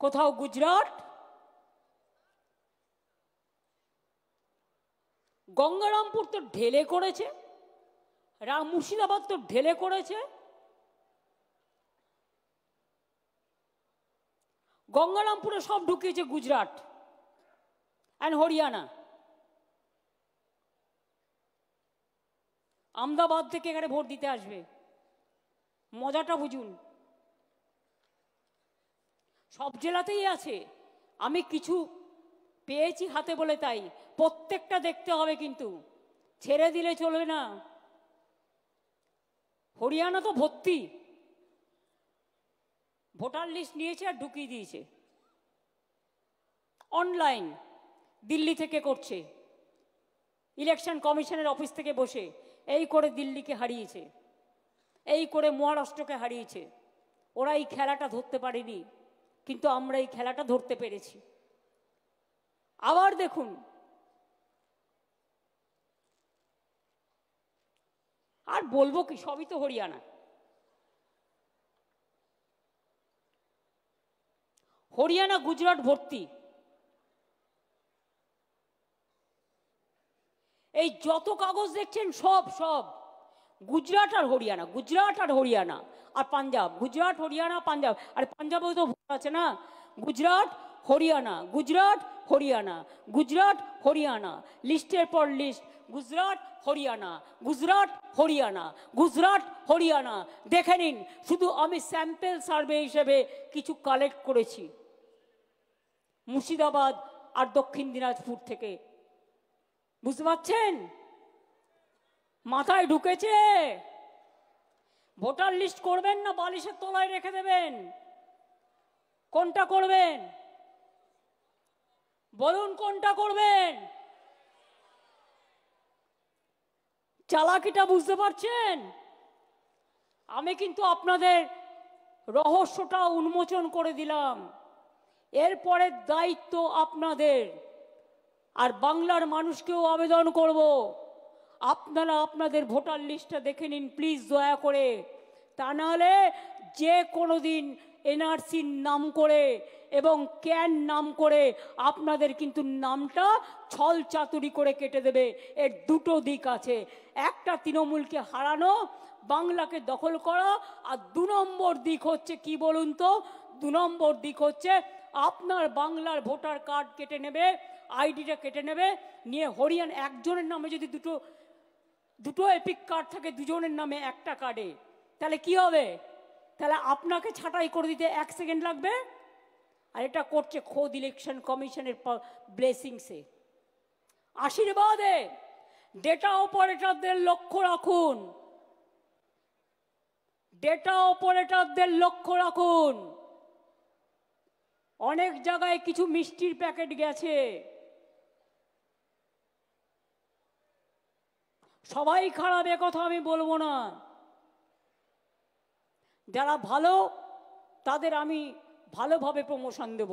কোথাও গুজরাট। গঙ্গারামপুর তো ঢেলে করেছে, মুর্শিদাবাদ তো ঢেলে করেছে। গঙ্গারামপুরে সব ঢুকিয়েছে গুজরাট অ্যান্ড হরিয়ানা। আমদাবাদ থেকে এখানে ভোট দিতে আসবে। মজাটা বুঝুন। সব জেলাতেই আছে। আমি কিছু পেয়েছি হাতে বলে তাই, প্রত্যেকটা দেখতে হবে, কিন্তু ছেড়ে দিলে চলবে না। হরিয়ানা তো ভর্তি, ভোটার লিস্ট নিয়েছে আর ঢুকিয়ে দিয়েছে অনলাইন, দিল্লি থেকে করছে, ইলেকশন কমিশনের অফিস থেকে বসে। এই করে দিল্লিকে হারিয়েছে, এই করে মহারাষ্ট্রকে হারিয়েছে। ওরা এই খেলাটা ধরতে পারেনি, কিন্তু আমরা এই খেলাটা ধরতে পেরেছি। আবার দেখুন, আর বলবো কি, সবই তো হরিয়ানা। হরিয়ানা গুজরাট ভর্তি। এই যত কাগজ দেখছেন সব সব গুজরাট আর হরিয়ানা, গুজরাট আর হরিয়ানা আর পাঞ্জাব, গুজরাট হরিয়ানা পাঞ্জাব। আর পাঞ্জাবেও তো ভোট আছে না। গুজরাট হরিয়ানা, গুজরাট হরিয়ানা, গুজরাট হরিয়ানা, লিস্টের পর লিস্ট, গুজরাট হরিয়ানা, গুজরাট হরিয়ানা, গুজরাট হরিয়ানা। দেখে নিন, শুধু আমি স্যাম্পল সার্ভে হিসেবে কিছু কালেক্ট করেছি মুর্শিদাবাদ আর দক্ষিণ দিনাজপুর থেকে। বুঝতে পারছেন? মাথায় ঢুকেছে? ভোটার লিস্ট করবেন না বালিশের তলায় রেখে দেবেন? কোনটা করবেন বলুন, কোনটা করবেন? চালাকিটা বুঝতে পারছেন? আমি কিন্তু আপনাদের রহস্যটা উন্মোচন করে দিলাম। এরপরে দায়িত্ব আপনাদের। আর বাংলার মানুষকেও আবেদন করব, আপনারা আপনাদের ভোটার লিস্টটা দেখে নিন প্লিজ, দয়া করে। তা নাহলে যে কোনো দিন এনআরসির নাম করে এবং ক্যান নাম করে আপনাদের কিন্তু নামটা ছল চাতুরি করে কেটে দেবে। এর দুটো দিক আছে, একটা তৃণমূলকে হারানো, বাংলাকে দখল করা, আর 2 নম্বর দিক হচ্ছে কি বলুন তো? 2 নম্বর দিক হচ্ছে আপনার বাংলার ভোটার কার্ড কেটে নেবে, আইডিটা কেটে নেবে, নিয়ে হরিয়ানা একজনের নামে যদি দুটো এপিক কার্ড থাকে, দুজনের নামে একটা কার্ডে, তাহলে কি হবে? তাহলে আপনাকে ছাঁটাই করে দিতে 1 সেকেন্ড লাগবে। আর এটা করছে খোদ ইলেকশন কমিশনের ব্লেসিংসে, আশীর্বাদে। ডেটা অপারেটরদের লক্ষ্য রাখুন, ডেটা অপারেটরদের লক্ষ্য রাখুন। অনেক জায়গায় কিছু মিষ্টির প্যাকেট গেছে, সবাই খারাপ এ কথা আমি বলবো না। যারা ভালো তাদের আমি ভালোভাবে প্রমোশন দেব,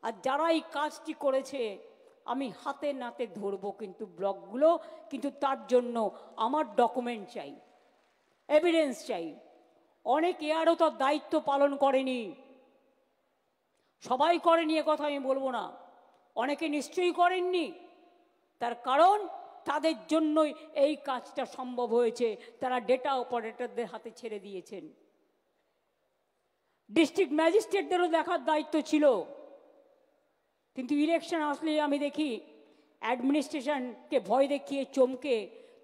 আর যারা এই কাজটি করেছে আমি হাতে নাতে ধরবো কিন্তু ব্লকগুলো। কিন্তু তার জন্য আমার ডকুমেন্ট চাই, এভিডেন্স চাই। অনেকে আরও তার দায়িত্ব পালন করেনি, সবাই করেনি এ কথা আমি বলবো না, অনেকে নিশ্চয়ই করেননি। তার কারণ তাদের জন্যই এই কাজটা সম্ভব হয়েছে, তারা ডেটা অপারেটরদের হাতে ছেড়ে দিয়েছেন। ডিস্ট্রিক্ট ম্যাজিস্ট্রেটদেরও দেখার দায়িত্ব ছিল, কিন্তু ইলেকশন আসলে আমি দেখি অ্যাডমিনিস্ট্রেশনকে ভয় দেখিয়ে, চমকে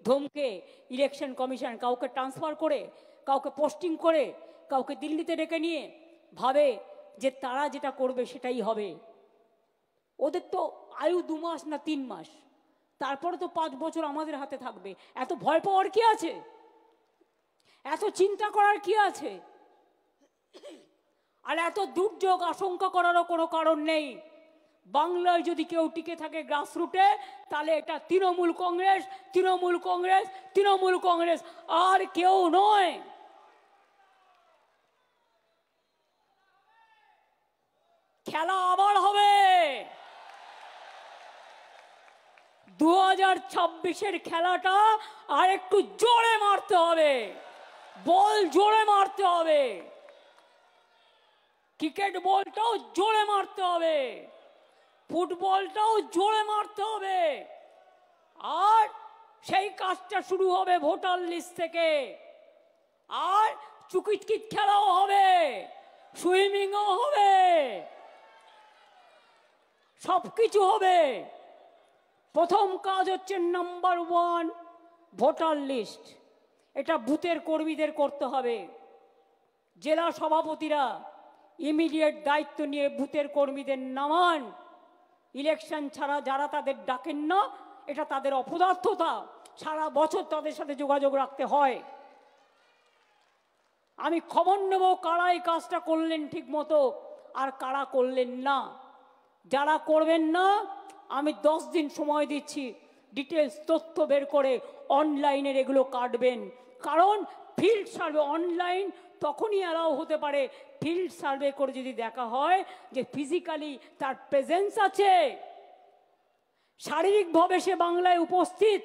ধমকে ইলেকশন কমিশন কাউকে ট্রান্সফার করে, কাউকে পোস্টিং করে, কাউকে দিল্লিতে ডেকে নিয়ে ভাবে যে তারা যেটা করবে সেটাই হবে। ওদের তো আয়ু 2 মাস না 3 মাস, তারপরে তো 5 বছর আমাদের হাতে থাকবে। এত ভয় পাওয়ার কি আছে? এত চিন্তা করার কি আছে? আর এত দুর্যোগ আশঙ্কা করারও কোনো কারণ নেই। বাংলায় যদি কেউ টিকে থাকে গ্রাসরুটে, তাহলে এটা তৃণমূল কংগ্রেস, তৃণমূল কংগ্রেস, তৃণমূল কংগ্রেস, আর কেউ নয়। খেলা আবার হবে। 2026-এর খেলাটা আর একটু জোরে মারতে হবে, বল জোরে মারতে হবে, ক্রিকেট বলটাও জোরে মারতে হবে, ফুটবলটাও জোরে মারতে হবে। আর সেই কাজটা শুরু হবে ভোটার লিস্ট থেকে। আর চুকিটকিট খেলাও হবে, সুইমিংও হবে, সবকিছু হবে। প্রথম কাজ হচ্ছে নাম্বার 1 ভোটার লিস্ট। এটা বুথের কর্মীদের করতে হবে। জেলা সভাপতিরা ইমিডিয়েট দায়িত্ব নিয়ে বুথের কর্মীদের নামান, ইলেকশন ছাড়া যারা তাদের ডাকেন না, এটা তাদের অপদার্থতা, সারা বছর তাদের সাথে যোগাযোগ রাখতে হয়। আমি খবর নেব কারা এই কাজটা করলেন ঠিক মতো আর কারা করলেন না। যারা করবেন না আমি 10 দিন সময় দিচ্ছি, ডিটেলস তথ্য বের করে অনলাইনের এগুলো কাটবেন। কারণ ফিল্ড সার্ভে অনলাইন তখনই অ্যালাউ হতে পারে ফিল্ড সার্ভে করে যদি দেখা হয় যে ফিজিক্যালি তার প্রেজেন্স আছে, শারীরিকভাবে সে বাংলায় উপস্থিত।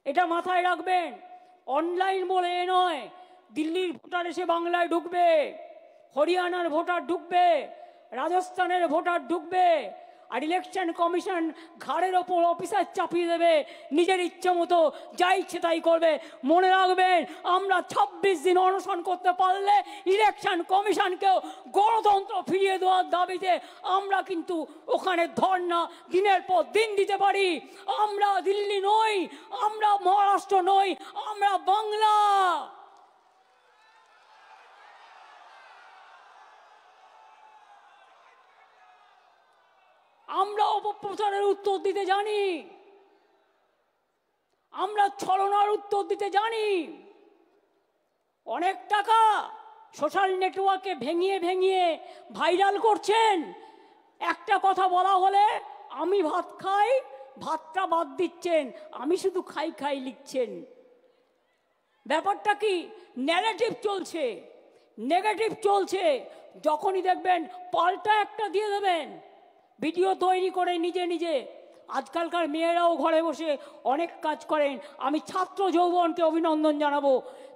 এটা মাথায় রাখবেন। অনলাইন বলে এ নয় দিল্লির ভোটার এসে বাংলায় ঢুকবে, হরিয়ানার ভোটার ঢুকবে, রাজস্থানের ভোটার ঢুকবে, আর ইলেকশন কমিশন ঘাড়ের ওপর অফিসার চাপিয়ে দেবে, নিজের ইচ্ছে মতো যা ইচ্ছে তাই করবে। মনে রাখবেন, আমরা 26 দিন অনশন করতে পারলে ইলেকশন কমিশনকেও গণতন্ত্র ফিরিয়ে দেওয়ার দাবিতে আমরা কিন্তু ওখানে ধর্ণা দিনের পর দিন দিতে পারি। আমরা দিল্লি নই, আমরা মহারাষ্ট্র নই, আমরা বাংলা। আমরা অপপ্রচারের উত্তর দিতে জানি, আমরা ছলনার উত্তর দিতে জানি। অনেক টাকা সোশ্যাল নেটওয়ার্কে ভেঙিয়ে ভেঙিয়ে ভাইরাল করছেন। একটা কথা বলা হলে আমি ভাত খাই, ভাতটা বাদ দিচ্ছেন, আমি শুধু খাই খাই লিখছেন। ব্যাপারটা কি? ন্যারেটিভ চলছে, নেগেটিভ চলছে। যখনই দেখবেন পাল্টা একটা দিয়ে দেবেন, ভিডিও তৈরি করে নিজে নিজে। আজকালকার মেয়েরাও ঘরে বসে অনেক কাজ করেন। আমি ছাত্র যৌবনকে অভিনন্দন জানাবো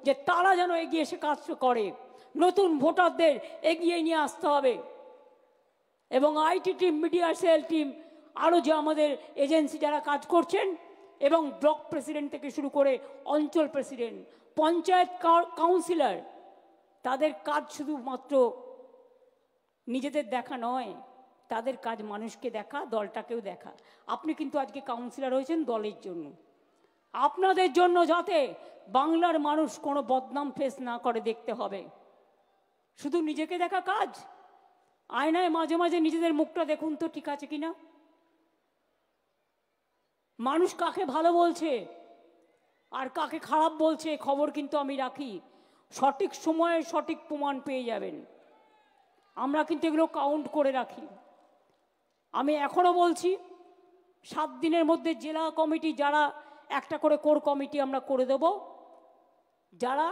যে তারা যেন এগিয়ে এসে কাজ করে। নতুন ভোটারদের এগিয়ে নিয়ে আসতে হবে। এবং IT team, media cell team, আরও যে আমাদের এজেন্সি যারা কাজ করছেন, এবং ব্লক প্রেসিডেন্ট থেকে শুরু করে অঞ্চল প্রেসিডেন্ট, পঞ্চায়েত কাউন্সিলর, তাদের কাজ শুধুমাত্র নিজেদের দেখা নয়, তাদের কাজ মানুষকে দেখা, দলটাকেও দেখা। আপনি কিন্তু আজকে কাউন্সিলর হয়েছেন দলের জন্য, আপনাদের জন্য, যাতে বাংলার মানুষ কোনো বদনাম ফেস না করে দেখতে হবে। শুধু নিজেকে দেখা কাজ? আয়নায় মাঝে মাঝে নিজেদের মুখটা দেখুন তো ঠিক আছে কিনা। মানুষ কাকে ভালো বলছে আর কাকে খারাপ বলছে খবর কিন্তু আমি রাখি। সঠিক সময়ে সঠিক প্রমাণ পেয়ে যাবেন। আমরা কিন্তু এগুলো কাউন্ট করে রাখি। আমি এখনো বলছি, 7 দিনের মধ্যে জেলা কমিটি যারা একটা করে কোর কমিটি আমরা করে দেব, যারা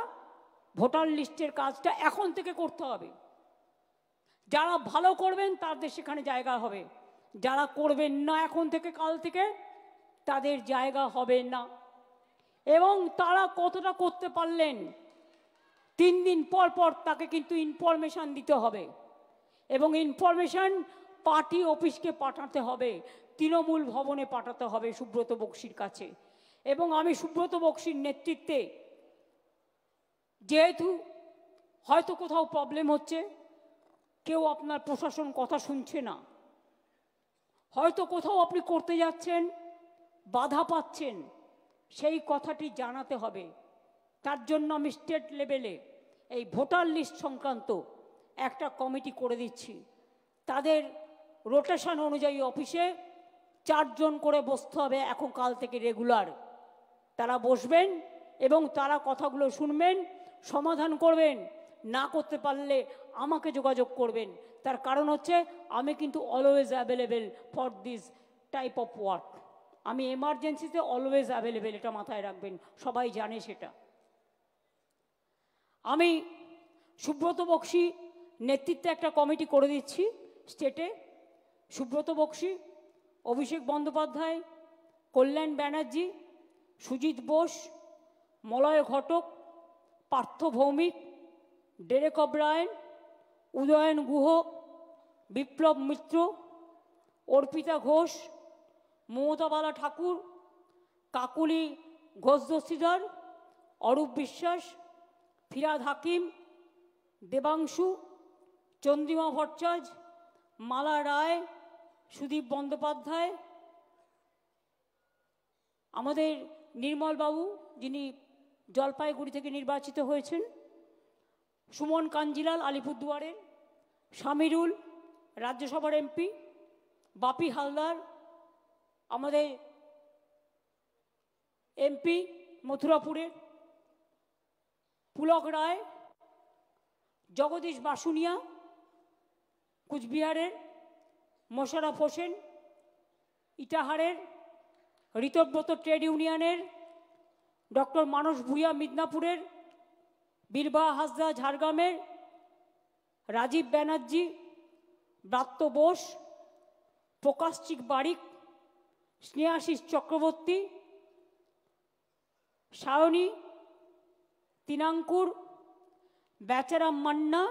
ভোটার লিস্টের কাজটা এখন থেকে করতে হবে। যারা ভালো করবেন তাদের সেখানে জায়গা হবে, যারা করবেন না এখন থেকে কাল থেকে তাদের জায়গা হবে না। এবং তারা কতটা করতে পারলেন 3 দিন পর পর তাকে কিন্তু ইনফরমেশান দিতে হবে। এবং ইনফরমেশান পার্টি অফিসকে পাঠাতে হবে, তৃণমূল ভবনে পাঠাতে হবে সুব্রত বক্সির কাছে। এবং আমি সুব্রত বক্সির নেতৃত্বে, যেহেতু হয়তো কোথাও প্রবলেম হচ্ছে, কেউ আপনার প্রশাসন কথা শুনছে না, হয়তো কোথাও আপনি করতে যাচ্ছেন বাধা পাচ্ছেন, সেই কথাটি জানাতে হবে। তার জন্য আমি স্টেট লেভেলে এই ভোটার লিস্ট সংক্রান্ত একটা কমিটি করে দিচ্ছি। তাদের রোটেশন অনুযায়ী অফিসে 4 জন করে বসতে হবে এখন কাল থেকে রেগুলার। তারা বসবেন এবং তারা কথাগুলো শুনবেন, সমাধান করবেন। না করতে পারলে আমাকে যোগাযোগ করবেন। তার কারণ হচ্ছে আমি কিন্তু always available for this type of work. আমি এমার্জেন্সিতে অলওয়েজ অ্যাভেলেবেল, এটা মাথায় রাখবেন, সবাই জানে সেটা। আমি সুব্রত বক্সি নেতৃত্বে একটা কমিটি করে দিচ্ছি স্টেটে। সুব্রত বক্সি, অভিষেক বন্দ্যোপাধ্যায়, কল্যাণ ব্যানার্জি, সুজিত বোস, মলয় ঘটক, পার্থ ভৌমিক, ডেরেক অব্রায়েন, উদয়ন গুহ, বিপ্লব মিত্র, অর্পিতা ঘোষ, মমতাবালা ঠাকুর, কাকুলি ঘোষ দস্তিদার, অরূপ বিশ্বাস, ফিরাদ হাকিম, দেবাংশু, চন্দ্রিমা ভট্টাচার্য, মালা রায়, সুদীপ বন্দ্যোপাধ্যায়, আমাদের নির্মলবাবু যিনি জলপাইগুড়ি থেকে নির্বাচিত হয়েছেন, সুমন কাঞ্জিলাল আলিপুরদুয়ারের, শামিরুল রাজ্যসভার এমপি, বাপি হালদার আমাদের এমপি মথুরাপুরের, পুলক রায়, জগদীশ বাসুনিয়া কুচবিহারের, মোশাররফ হোসেন ইটাহারের, ঋতব্রত ট্রেড ইউনিয়নের, ডক্টর মানস ভূঁইয়া মিদনাপুরের, বীরবাহা হাসদা ঝাড়গ্রামের, রাজীব ব্যানার্জি, ব্রাত্য বোস, প্রকাশচিক বারিক, স্নেহাশিস চক্রবর্তী, সায়নী তিনাঙ্কুর, বেচারাম মান্না,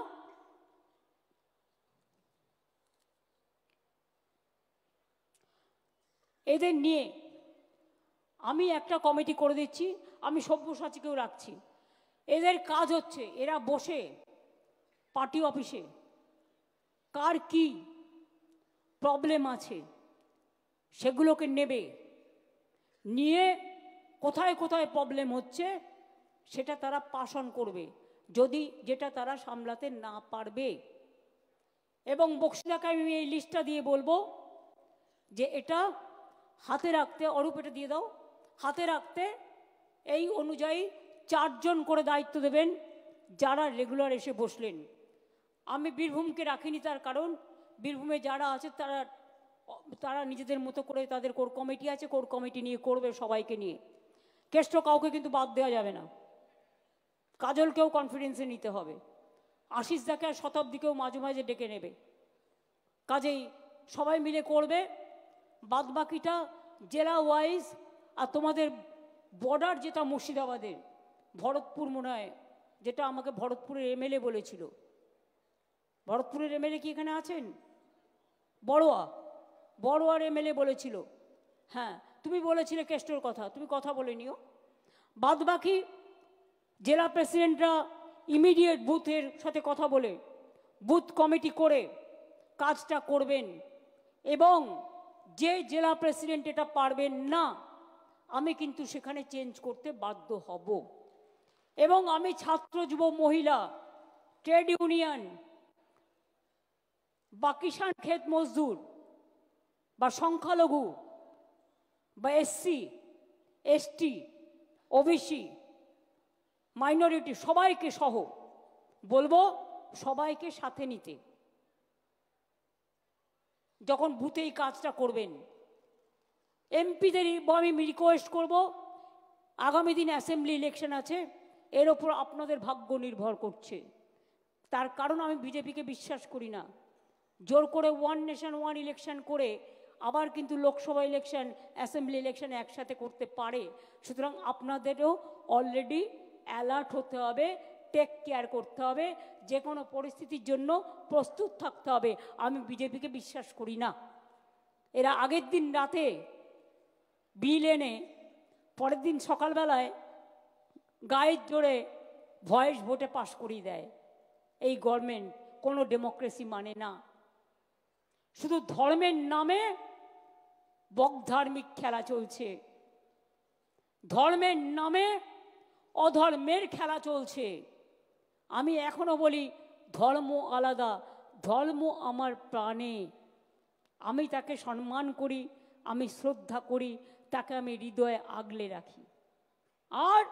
এদের নিয়ে আমি একটা কমিটি করে দিচ্ছি। আমি সব্যসাচীকেও রাখছি। এদের কাজ হচ্ছে এরা বসে পার্টি অফিসে কার কি প্রবলেম আছে সেগুলোকে নেবে, নিয়ে কোথায় কোথায় প্রবলেম হচ্ছে সেটা তারা পাস অন করবে, যদি যেটা তারা সামলাতে না পারবে। এবং বক্সিদাকে আমি এই লিস্টটা দিয়ে বলবো যে এটা হাতে রাখতে, অরূপ এটা দিয়ে দাও, হাতে রাখতে এই অনুযায়ী 4 জন করে দায়িত্ব দেবেন যারা রেগুলার এসে বসলেন। আমি বীরভূমকে রাখিনি, তার কারণ বীরভূমে যারা আছে তারা তারা নিজেদের মতো করে তাদের কোর কমিটি আছে, কোর কমিটি নিয়ে করবে সবাইকে নিয়ে। কেষ্ট কাউকে কিন্তু বাদ দেওয়া যাবে না, কাজলকেও কনফিডেন্সে নিতে হবে, আশিস দাকে আর শতাব্দীকেও মাঝে মাঝে ডেকে নেবে। কাজেই সবাই মিলে করবে। বাদ বাকিটা জেলা ওয়াইজ, আর তোমাদের বর্ডার যেটা মুর্শিদাবাদের ভরতপুর মনে হয়, যেটা আমাকে ভরতপুরের এমএলএ বলেছিল। ভরতপুরের এমএলএ কি এখানে আছেন? বড়োয়ার এমএলএ বলেছিল। হ্যাঁ, তুমি বলেছিলে কেষ্টর কথা, তুমি কথা বলে নিও। বাদ বাকি জেলা প্রেসিডেন্টরা ইমিডিয়েট বুথের সাথে কথা বলে বুথ কমিটি করে কাজটা করবেন। এবং যে জেলা প্রেসিডেন্ট এটা পারবেন না, আমি কিন্তু সেখানে চেঞ্জ করতে বাধ্য হব। এবং আমি ছাত্র, যুব, মহিলা, ট্রেড ইউনিয়ন বা কিষাণ ক্ষেত মজদুর বা সংখ্যালঘু বা এসসি এসটি ওবিসি মাইনরিটি সবাইকে সহ বলবো সবাইকে সাথে নিতে যখন বুথে এই কাজটা করবেন। এমপিদের আমি রিকোয়েস্ট করব, আগামী দিন অ্যাসেম্বলি ইলেকশন আছে, এর ওপর আপনাদের ভাগ্য নির্ভর করছে। তার কারণ আমি বিজেপিকে বিশ্বাস করি না। জোর করে ওয়ান নেশন ওয়ান ইলেকশন করে আবার কিন্তু লোকসভা ইলেকশন, অ্যাসেম্বলি ইলেকশন একসাথে করতে পারে। সুতরাং আপনাদেরও অলরেডি অ্যালার্ট হতে হবে, টেক কেয়ার করতে হবে, যে কোনো পরিস্থিতির জন্য প্রস্তুত থাকতে হবে। আমি বিজেপিকে বিশ্বাস করি না। এরা আগের দিন রাতে বিল এনে পরের দিন সকালবেলায় গায়ের জোরে ভয়েস ভোটে পাশ করিয়ে দেয়। এই গভর্নমেন্ট কোনো ডেমোক্রেসি মানে না। শুধু ধর্মের নামে বকধার্মিক খেলা চলছে, ধর্মের নামে অধর্মের খেলা চলছে। আমি এখনো বলি ধর্ম আলাদা, ধর্ম আমার প্রাণে। আমি তাকে সম্মান করি, আমি শ্রদ্ধা করি, তাকে আমি হৃদয়ে আগলে রাখি। আর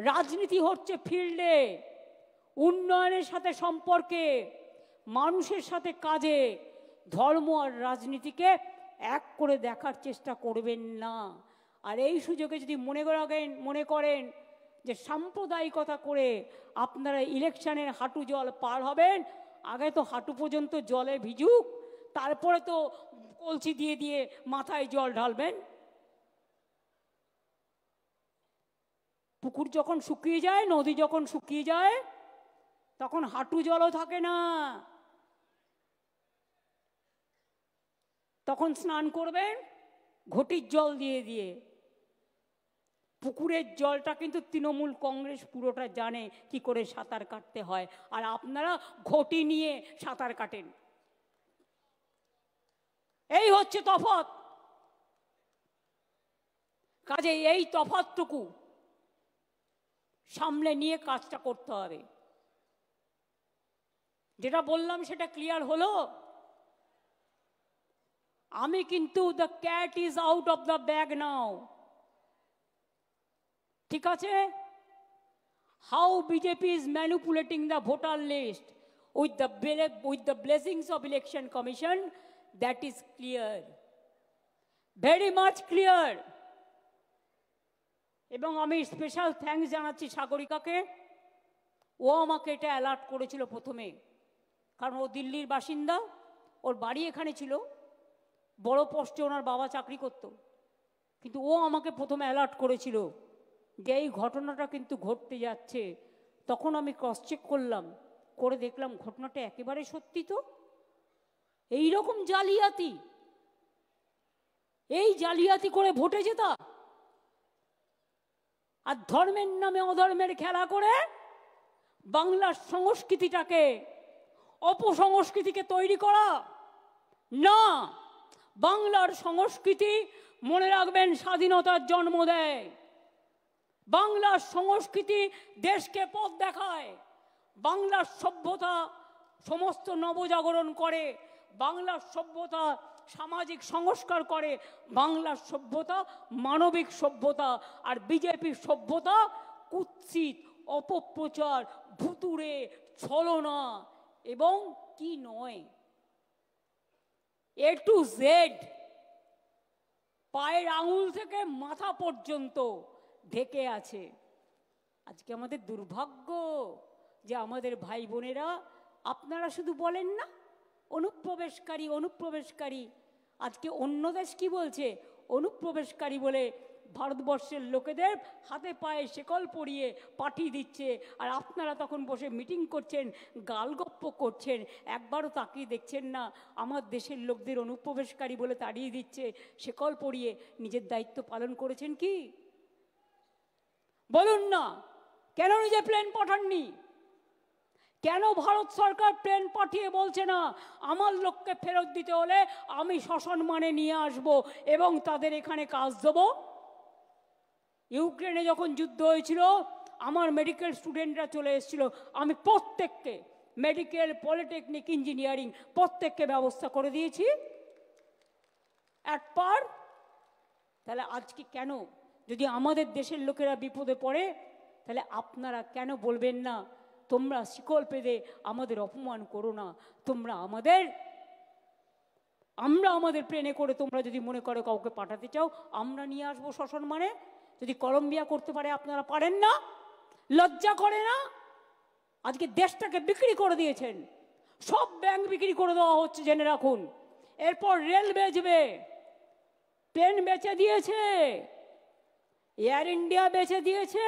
রাজনীতি হচ্ছে ফিল্ডে, উন্নয়নের সাথে সম্পর্কে, মানুষের সাথে কাজে। ধর্ম আর রাজনীতিকে এক করে দেখার চেষ্টা করবেন না। আর এই সুযোগে যদি মনে করেন যে সাম্প্রদায়িকতা করে আপনারা ইলেকশনের হাঁটু জল পার হবেন, আগে তো হাঁটু পর্যন্ত জলে ভিজুক, তারপরে তো কলসি দিয়ে দিয়ে মাথায় জল ঢালবেন। পুকুর যখন শুকিয়ে যায়, নদী যখন শুকিয়ে যায়, তখন হাঁটু জলও থাকে না। তখন স্নান করবেন ঘটির জল দিয়ে দিয়ে। পুকুরের জলটা কিন্তু তৃণমূল কংগ্রেস পুরোটা জানে কি করে সাঁতার কাটতে হয়, আর আপনারা ঘটি নিয়ে সাঁতার কাটেন। এই হচ্ছে তফাৎ। কাজে এই তফাৎটুকু সামলে নিয়ে কাজটা করতে হবে। যেটা বললাম সেটা ক্লিয়ার হলো? আমি কিন্তু the cat is out of the bag now, ঠিক আছে? How BJP is manipulating the voter list with the blessings of election commission, that is clear, very much clear. এবং আমি স্পেশাল থ্যাঙ্কস জানাচ্ছি সাগরিকাকে, ও আমাকে এটা অ্যালার্ট করেছিল প্রথমে, কারণ ও দিল্লির বাসিন্দা, ওর বাড়ি এখানে ছিল, বড় পোস্টে ওনার বাবা চাকরি করত, কিন্তু ও আমাকে প্রথমে অ্যালার্ট করেছিল যে এই ঘটনাটা কিন্তু ঘটতে যাচ্ছে। তখন আমি ক্রস চেক করলাম, করে দেখলাম ঘটনাটা একেবারে সত্যি। তো এই রকম জালিয়াতি, এই জালিয়াতি করে ভোটে জেতা, আর ধর্মের নামে অধর্মের খেলা করে বাংলার সংস্কৃতিটাকে, অপসংস্কৃতিকে তৈরি করা না। বাংলার সংস্কৃতি, মনে রাখবেন, স্বাধীনতার জন্ম দেয়। বাংলার সংস্কৃতি দেশকে পথ দেখায়। বাংলার সভ্যতা সমস্ত নবজাগরণ করে। বাংলার সভ্যতা সামাজিক সংস্কার করে। বাংলার সভ্যতা মানবিক সভ্যতা। আর বিজেপির সভ্যতা কুৎসিত, অপপ্রচার, ভুতুড়ে, ছলনা এবং কি নয়, এ টু জেড, পায়ের আঙুল থেকে মাথা পর্যন্ত ঢেকে আছে। আজকে আমাদের দুর্ভাগ্য যে আমাদের ভাই বোনেরা, আপনারা শুধু বলেন না অনুপ্রবেশকারী অনুপ্রবেশকারী, আজকে অন্য দেশ কি বলছে? অনুপ্রবেশকারী বলে ভারতবর্ষের লোকেদের হাতে পায়ে শেকল পরিয়ে পাঠিয়ে দিচ্ছে। আর আপনারা তখন বসে মিটিং করছেন, গালগপ্প করছেন, একবারও তাকিয়ে দেখছেন না আমার দেশের লোকদের অনুপ্রবেশকারী বলে তাড়িয়ে দিচ্ছে, শেকল পরিয়ে। নিজের দায়িত্ব পালন করেছেন কি? বলুন না, কেন নিজে প্লেন পাঠাননি? কেন ভারত সরকার প্লেন পাঠিয়ে বলছে না আমার লোককে ফেরত দিতে হলে আমি সসম্মানে নিয়ে আসব এবং তাদের এখানে কাজ দেব? ইউক্রেনে যখন যুদ্ধ হয়েছিল, আমার মেডিকেল স্টুডেন্টরা চলে এসেছিল, আমি প্রত্যেককে, মেডিকেল, পলিটেকনিক, ইঞ্জিনিয়ারিং, প্রত্যেককে ব্যবস্থা করে দিয়েছি একবার। তাহলে আজকে কেন, যদি আমাদের দেশের লোকেরা বিপদে পড়ে, তাহলে আপনারা কেন বলবেন না তোমরা শিকল পেদে আমাদের অপমান করো না, তোমরা আমরা আমাদের প্লেনে করে তোমরা যদি মনে করো কাউকে পাঠাতে চাও, আমরা নিয়ে আসবো সসম্মানে। যদি কলম্বিয়া করতে পারে, আপনারা পারেন না? লজ্জা করে না? আজকে দেশটাকে বিক্রি করে দিয়েছেন, সব ব্যাংক বিক্রি করে দেওয়া হচ্ছে, জেনে রাখুন। এরপর রেল বেচবে, প্লেন বেচে দিয়েছে, এয়ার ইন্ডিয়া বেচে দিয়েছে,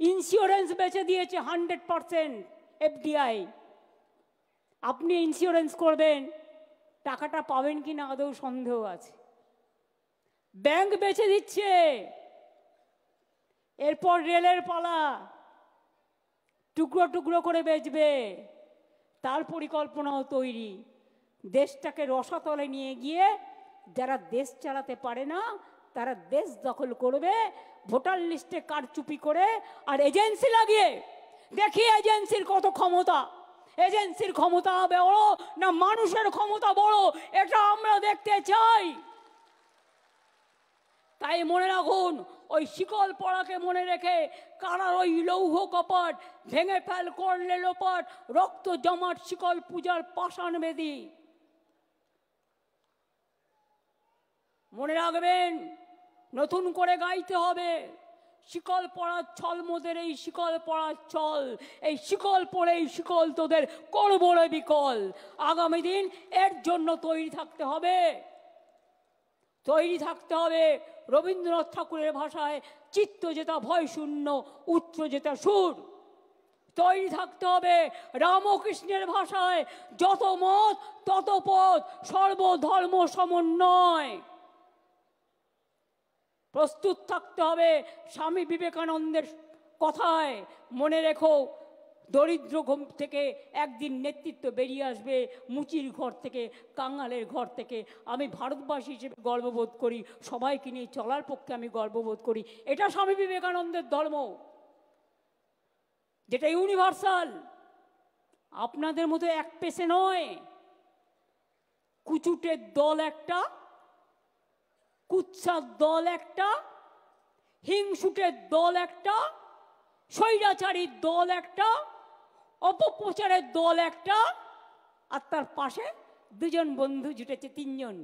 ইন্স্যুরেন্স বেচে দিয়েছে 100% এফডিআই। আপনি ইন্স্যুরেন্স করবেন, টাকাটা পাবেন কি না আদৌ সন্দেহ আছে। ব্যাংক বেচে দিচ্ছে। এরপর রেলের পালা, টুকরো টুকরো করে বেচবে, তার পরিকল্পনাও তৈরি। দেশটাকে রসাতলে নিয়ে গিয়ে যারা দেশ চালাতে পারে না তারা দেশ দখল করবে, ভোটার লিস্টে কারচুপি করে আর এজেন্সি লাগিয়ে। দেখি এজেন্সির কত ক্ষমতা, এজেন্সির ক্ষমতা বড় না মানুষের ক্ষমতা বড়, এটা আমরা দেখতে চাই। তাই মনে রাখুন, ওই শিকল পড়াকে মনে রেখে কারার ওই লৌহ কপাট ভেঙে ফেল করলে লোপাট, রক্ত জমাট শিকল পূজার পাষাণ বেদি। মনে রাখবেন, নতুন করে গাইতে হবে, শিকল পড়ার ছল মোদের, এই শিকল পড়ার ছল, এই শিকল পড়ে এই শিকল তোদের করবো রে বিকল। আগামী দিন এর জন্য তৈরি থাকতে হবে, তৈরি থাকতে হবে। রবীন্দ্রনাথ ঠাকুরের ভাষায় চিত্ত যেটা ভয় শূন্য, উচ্চ যেটা সুর। তৈরি থাকতে হবে রামকৃষ্ণের ভাষায় যত মত তত পথ, সর্বধর্ম সমন্বয়। প্রস্তুত থাকতে হবে স্বামী বিবেকানন্দের কথায়, মনে রেখো দরিদ্র ঘুম থেকে একদিন নেতৃত্ব বেরিয়ে আসবে, মুচির ঘর থেকে, কাঙালের ঘর থেকে। আমি ভারতবাসী হিসেবে গর্ববোধ করি, সবাইকে নিয়ে চলার পক্ষে আমি গর্ববোধ করি। এটা স্বামী বিবেকানন্দের ধর্ম, যেটা ইউনিভার্সাল, আপনাদের মতো এক পেশে নয়। কুচুটের দল একটা, কুৎসার দল একটা, হিংসুটের দল একটা, স্বৈরাচারীর দল একটা, অপপ্রচারের দল একটা, আর তার পাশে দুজন বন্ধু জুটেছে, তিনজন।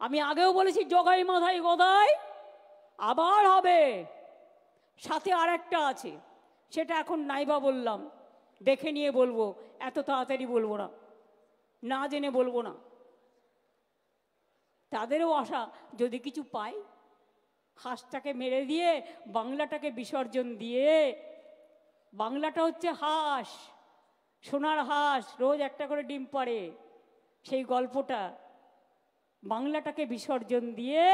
আমি আগেও বলেছি জগাই মাথায় গদাই আবার হবে। সাথে আর একটা আছে, সেটা এখন নাইবা বললাম, দেখে নিয়ে বলবো, এত তাড়াতাড়ি বলবো না, না জেনে বলবো না। তাদেরও আশা যদি কিছু পাই, হাঁসটাকে মেরে দিয়ে বাংলাটাকে বিসর্জন দিয়ে, বাংলাটা হচ্ছে হাঁস, সোনার হাঁস, রোজ একটা করে ডিম পাড়ে, সেই গল্পটা, বাংলাটাকে বিসর্জন দিয়ে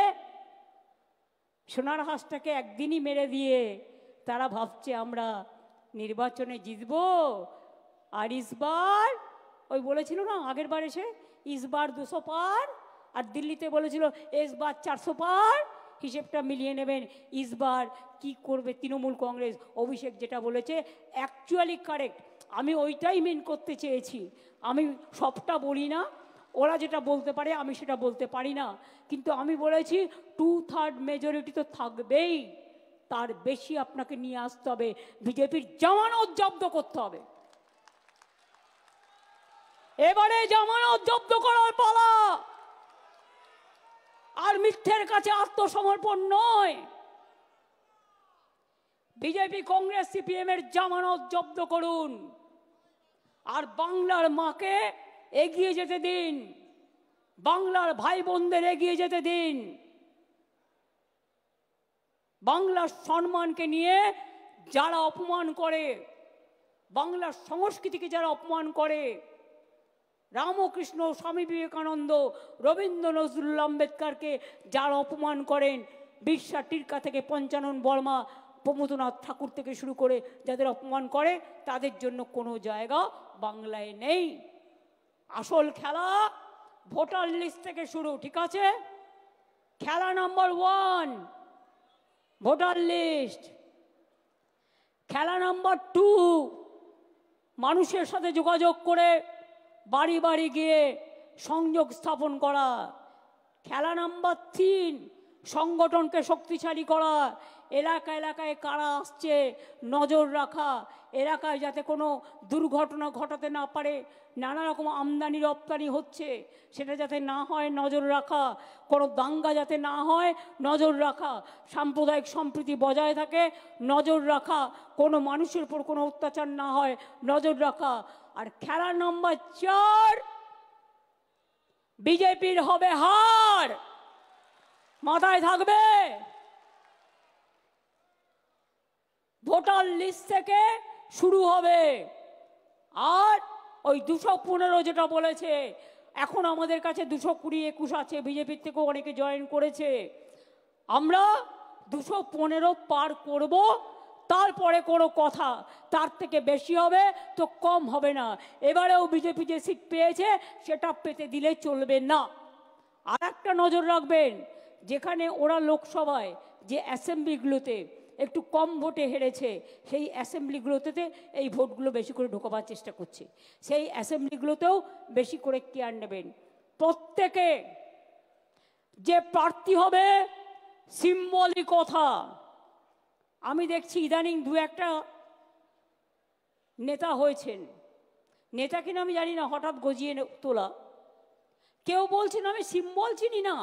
সোনার হাঁসটাকে একদিনই মেরে দিয়ে তারা ভাবছে আমরা নির্বাচনে জিতব। আর ইসবার ওই বলেছিল না আগের বার এসে, ইসবার 200 পার, আর দিল্লিতে বলেছিল এসবার 400 পার, হিসেবটা মিলিয়ে নেবেন। ইসবার কি করবে তৃণমূল কংগ্রেস, অভিষেক যেটা বলেছে অ্যাকচুয়ালি কারেক্ট, আমি ওইটাই মেন করতে চেয়েছি। আমি সবটা বলি না, ওরা যেটা বলতে পারে আমি সেটা বলতে পারি না, কিন্তু আমি বলেছি 2/3 মেজরিটি তো থাকবেই, তার বেশি আপনাকে নিয়ে আসতে হবে, বিজেপির জামানত জব্দ করতে হবে। এবারে জামানত জব্দ করার পালা, আর মিথ্যের কাছে আত্মসমর্পণ নয়। বিজেপি কংগ্রেস সিপিএম এর জামানত জব্দ করুন, আর বাংলার মাকে এগিয়ে যেতে দিন, বাংলার ভাই বোনদের এগিয়ে যেতে দিন। বাংলার সম্মানকে নিয়ে যারা অপমান করে, বাংলার সংস্কৃতিকে যারা অপমান করে, রামকৃষ্ণ, স্বামী বিবেকানন্দ, রবীন্দ্র নজরুল আম্বেদকরকে যারা অপমান করেন, বিরসা টিরকা থেকে পঞ্চানন বর্মা, প্রমথনাথ ঠাকুর থেকে শুরু করে যাদের অপমান করে, তাদের জন্য কোনো জায়গা বাংলায় নেই। আসল খেলা ভোটার লিস্ট থেকে শুরু, ঠিক আছে? খেলা নাম্বার 1 ভোটার লিস্ট। খেলা নাম্বার 2 মানুষের সাথে যোগাযোগ করে বাড়ি বাড়ি গিয়ে সংযোগ স্থাপন করা। খেলা নাম্বার 3 সংগঠনকে শক্তিশালী করা, এলাকা এলাকায় কারা আসছে নজর রাখা, এলাকায় যাতে কোনো দুর্ঘটনা ঘটাতে না পারে, নানা রকম আমদানি রপ্তানি হচ্ছে সেটা যাতে না হয় নজর রাখা, কোনো দাঙ্গা যাতে না হয় নজর রাখা, সাম্প্রদায়িক সম্প্রীতি বজায় থাকে নজর রাখা, কোনো মানুষের উপর কোনো অত্যাচার না হয় নজর রাখা। আর খেলা নাম্বার 4 বিজেপির হবে হার, মাথায় থাকবে। ভোটার লিস্ট থেকে শুরু হবে। আর ওই 215 যেটা বলেছে, এখন আমাদের কাছে 220-21 আছে, বিজেপির থেকেও অনেকে জয়েন করেছে। আমরা 215 পার করব, তারপরে কোনো কথা, তার থেকে বেশি হবে তো কম হবে না। এবারেও বিজেপি যে সিট পেয়েছে সেটা পেতে দিলে চলবে না। আর একটা নজর রাখবেন, যেখানে ওরা লোকসভায় যে অ্যাসেম্বলিগুলোতে একটু কম ভোটে হেরেছে, সেই অ্যাসেম্বলিগুলোতে এই ভোটগুলো বেশি করে ঢোকাবার চেষ্টা করছে, সেই অ্যাসেম্বলিগুলোতেও বেশি করে কেয়ার নেবেন। প্রত্যেকে যে প্রার্থী হবে সিম্বলিক কথা। আমি দেখছি ইদানিং 2-1টা নেতা হয়েছেন, নেতা কিনা আমি জানি না, হঠাৎ গজিয়ে তোলা। কেউ বলছেন আমি সিম্বল চিনি না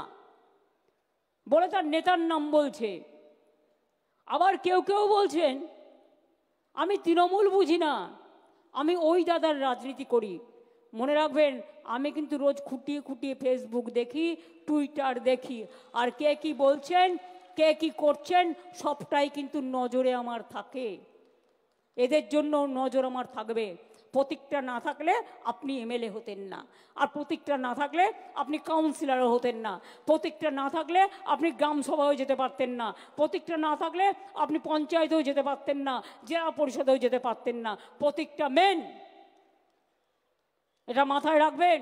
বলে তার নেতার নাম বলছে, আবার কেউ কেউ বলছেন আমি তৃণমূল বুঝি না, আমি ওই দাদার রাজনীতি করি। মনে রাখবেন, আমি কিন্তু রোজ খুঁটিয়ে খুঁটিয়ে ফেসবুক দেখি, টুইটার দেখি, আর কে কি বলছেন, কে কি করছেন, সবটাই কিন্তু নজরে আমার থাকে। এদের জন্য নজর আমার থাকবে। প্রতীকটা না থাকলে আপনি এমএলএ হতেন না, আর প্রতীকটা না থাকলে আপনি কাউন্সিলরও হতেন না, প্রতীকটা না থাকলে আপনি গ্রাম সভায়ও যেতে পারতেন না, প্রতীকটা না থাকলে আপনি পঞ্চায়েতেও যেতে পারতেন না, জেলা পরিষদেও যেতে পারতেন না। প্রতীকটা মেন, এটা মাথায় রাখবেন।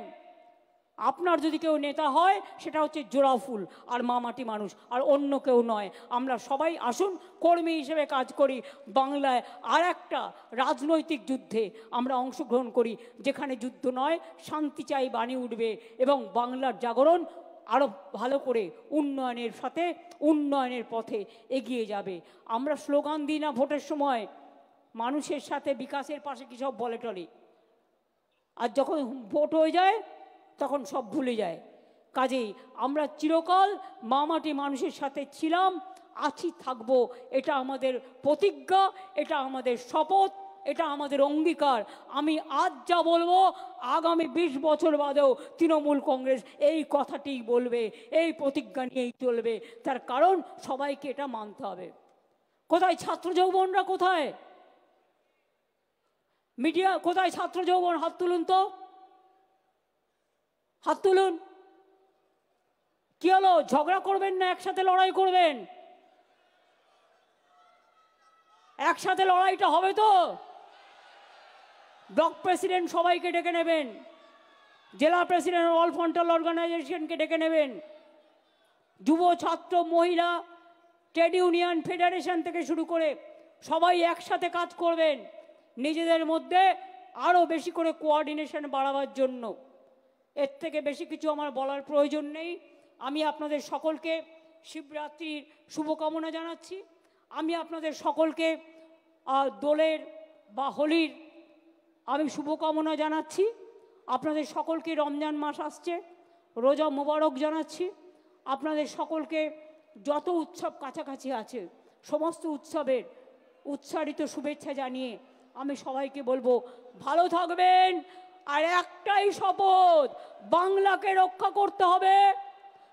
আপনার যদি কেউ নেতা হয় সেটা হচ্ছে জোড়াফুল আর মামাটি মানুষ, আর অন্য কেউ নয়। আমরা সবাই আসুন কর্মী হিসেবে কাজ করি, বাংলায় আর একটা রাজনৈতিক যুদ্ধে আমরা অংশগ্রহণ করি, যেখানে যুদ্ধ নয় শান্তি চাই বাণী উঠবে এবং বাংলার জাগরণ আরও ভালো করে উন্নয়নের সাথে উন্নয়নের পথে এগিয়ে যাবে। আমরা স্লোগান দিই না ভোটের সময়, মানুষের সাথে বিকাশের পাশে কী সব বলে টলে, আর যখন ভোট হয়ে যায় তখন সব ভুলে যায়। কাজেই আমরা চিরকাল মামাটি মানুষের সাথে ছিলাম, আছি, থাকবো। এটা আমাদের প্রতিজ্ঞা, এটা আমাদের শপথ, এটা আমাদের অঙ্গীকার। আমি আজ যা বলবো আগামী 20 বছর বাদেও তৃণমূল কংগ্রেস এই কথাটিই বলবে, এই প্রতিজ্ঞা নিয়েই চলবে। তার কারণ সবাইকে এটা মানতে হবে। কোথায় ছাত্র যৌবনরা? কোথায় মিডিয়া? কোথায় ছাত্র যৌবন? হাত তুলুন তো, হাত তুলুন। কি হলো, ঝগড়া করবেন না একসাথে লড়াই করবেন? একসাথে লড়াইটা হবে তো? ব্লক প্রেসিডেন্ট সবাইকে ডেকে নেবেন, জেলা প্রেসিডেন্ট অল ফ্রন্টাল অর্গানাইজেশনকে ডেকে নেবেন, যুব ছাত্র মহিলা ট্রেড ইউনিয়ন ফেডারেশন থেকে শুরু করে সবাই একসাথে কাজ করবেন নিজেদের মধ্যে আরও বেশি করে কোঅর্ডিনেশন বাড়াবার জন্য। এর থেকে বেশি কিছু আমার বলার প্রয়োজন নেই। আমি আপনাদের সকলকে শিবরাত্রির শুভকামনা জানাচ্ছি। আমি আপনাদের সকলকে দোলের বা হোলির আমি শুভকামনা জানাচ্ছি। আপনাদের সকলকে রমজান মাস আসছে, রোজা মোবারক জানাচ্ছি। আপনাদের সকলকে যত উৎসব কাছাকাছি আছে সমস্ত উৎসবের উৎসারিত শুভেচ্ছা জানিয়ে আমি সবাইকে বলবো ভালো থাকবেন। আর একটাই শপথ, বাংলাকে রক্ষা করতে হবে,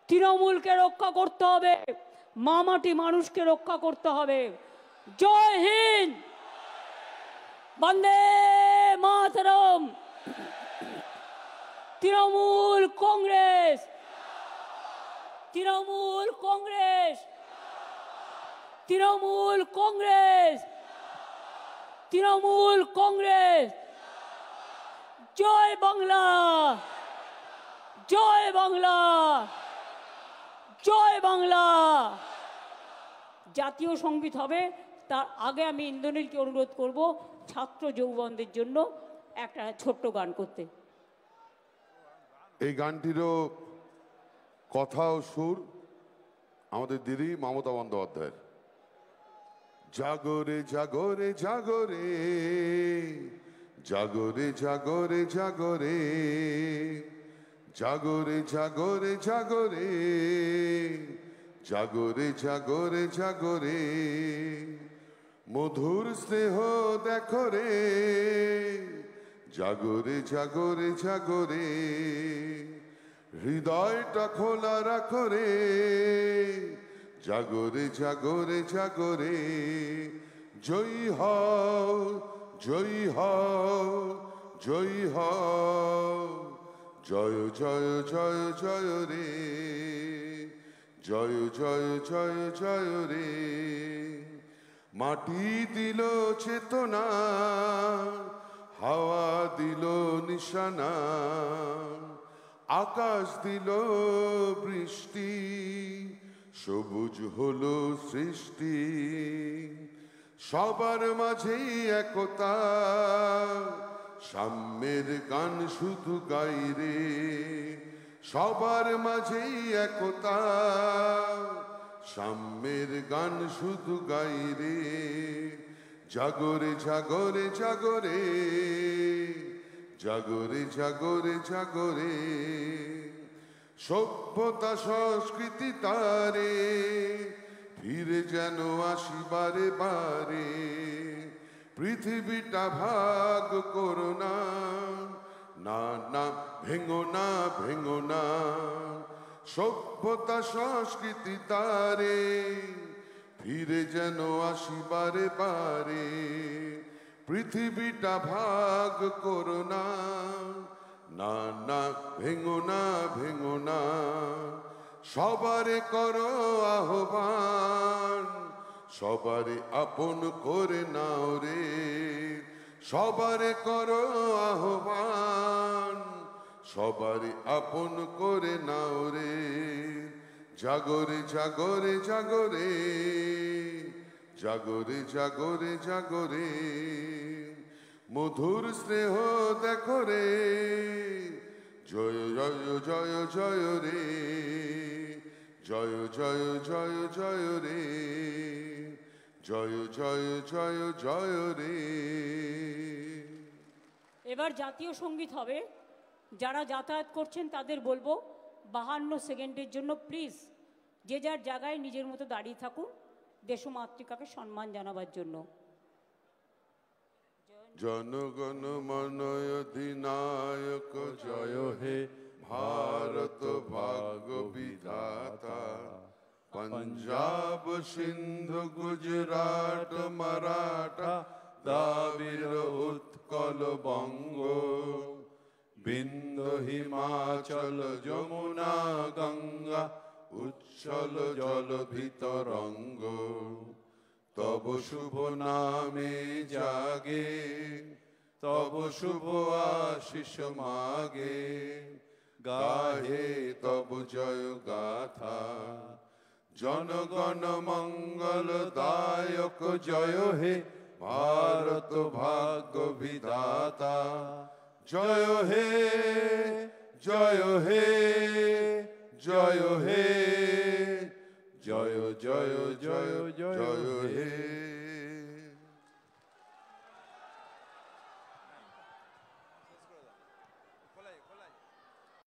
তৃণমূলকে রক্ষা করতে হবে, মামাটি মানুষকে রক্ষা করতে হবে। জয় হিন্দ, বন্দে মাতরম। তৃণমূল কংগ্রেস, তৃণমূল কংগ্রেস, তৃণমূল কংগ্রেস, তৃণমূল কংগ্রেস। জয় বাংলা, জয় বাংলা, জয় বাংলা। জাতীয় সঙ্গীত হবে, তার আগে আমি ইন্দ্রনীলকে অনুরোধ করব ছাত্র যৌবনদের জন্য একটা ছোট্ট গান করতে। এই গানটিরও কথা ও সুর আমাদের দিদি মমতা বন্দ্যোপাধ্যায়ের। জাগরে জাগরে জাগরে, জাগরে জাগরে জাগরে, জাগরে জাগরে জাগরে, জাগরে জাগরে জাগরে, মধুর স্নেহ দেখো রে, জাগরে জাগরে জাগরে, হৃদয়টা খোলা রাখো রে, জাগরে জাগরে জাগরে। জয়ী হও, জয়ী হও, জয়ী হও, জয় জয় জয় জয় রে, জয় জয় জয় জয় রে। মাটি দিল চেতনা, হাওয়া দিল নিশানা, আকাশ দিল বৃষ্টি, সবুজ হলো সৃষ্টি। সবার মাঝেই একতা, সাম্যের গান শুধু গাই রে। সবার মাঝেই একতা, সাম্যের গান শুধু গাই রে। জাগরে জাগরে জাগরে, জাগরে জাগরে জাগরে, সভ্যতা সংস্কৃতি তারে ফিরে যেন আসি বারে বারে। পৃথিবীটা ভাগ করো না, না না ভেঙো না, ভেঙো না। সভ্যতা সংস্কৃতি তারে ফিরে যেন আসি বারে বারে। পৃথিবীটা ভাগ করো না, না না ভেঙো না, ভেঙো না। সবারে করো আহ্বান, সবারে আপন করে নাও রে। সবারে করো আহ্বান, সবারই আপন করে নাও রে। জাগরে জাগরে জাগরে, জাগরে জাগরে জাগরে, মধুর স্নেহ দেখো রে। জয় জয় জয় জয় রে, জয় জয় জয় জয় রে, জয় জয় জয় জয় রে। এবার জাতীয় সঙ্গীত হবে। যারা যাতায়াত করছেন তাদের বলবো 52 সেকেন্ডের জন্য প্লিজ যে যার জায়গায় নিজের মতো দাঁড়িয়ে থাকুন দেশমাতৃকাকে সম্মান জানাবার জন্য। জনগণ মন অধিনায়ক জয় হে ভারত ভাগ্য বিধাতা। পঞ্জাব সিন্ধু গুজরাট মারাঠা দ্রাবিড় উৎকল বঙ্গ, বিন্ধ্য হিমাচল যমুনা গঙ্গা উচ্ছল জল ভিতরঙ্গ। তব শুভ নামে জাগে, তব শুভ আশিস মাগে, গাহে তব জয় গাথা। জনগণ মঙ্গল দায়ক জয় হে ভারত ভাগ্য বিধাতা। জয় হে জয় হে জয় হে, জয় জয় জয় জয় হে।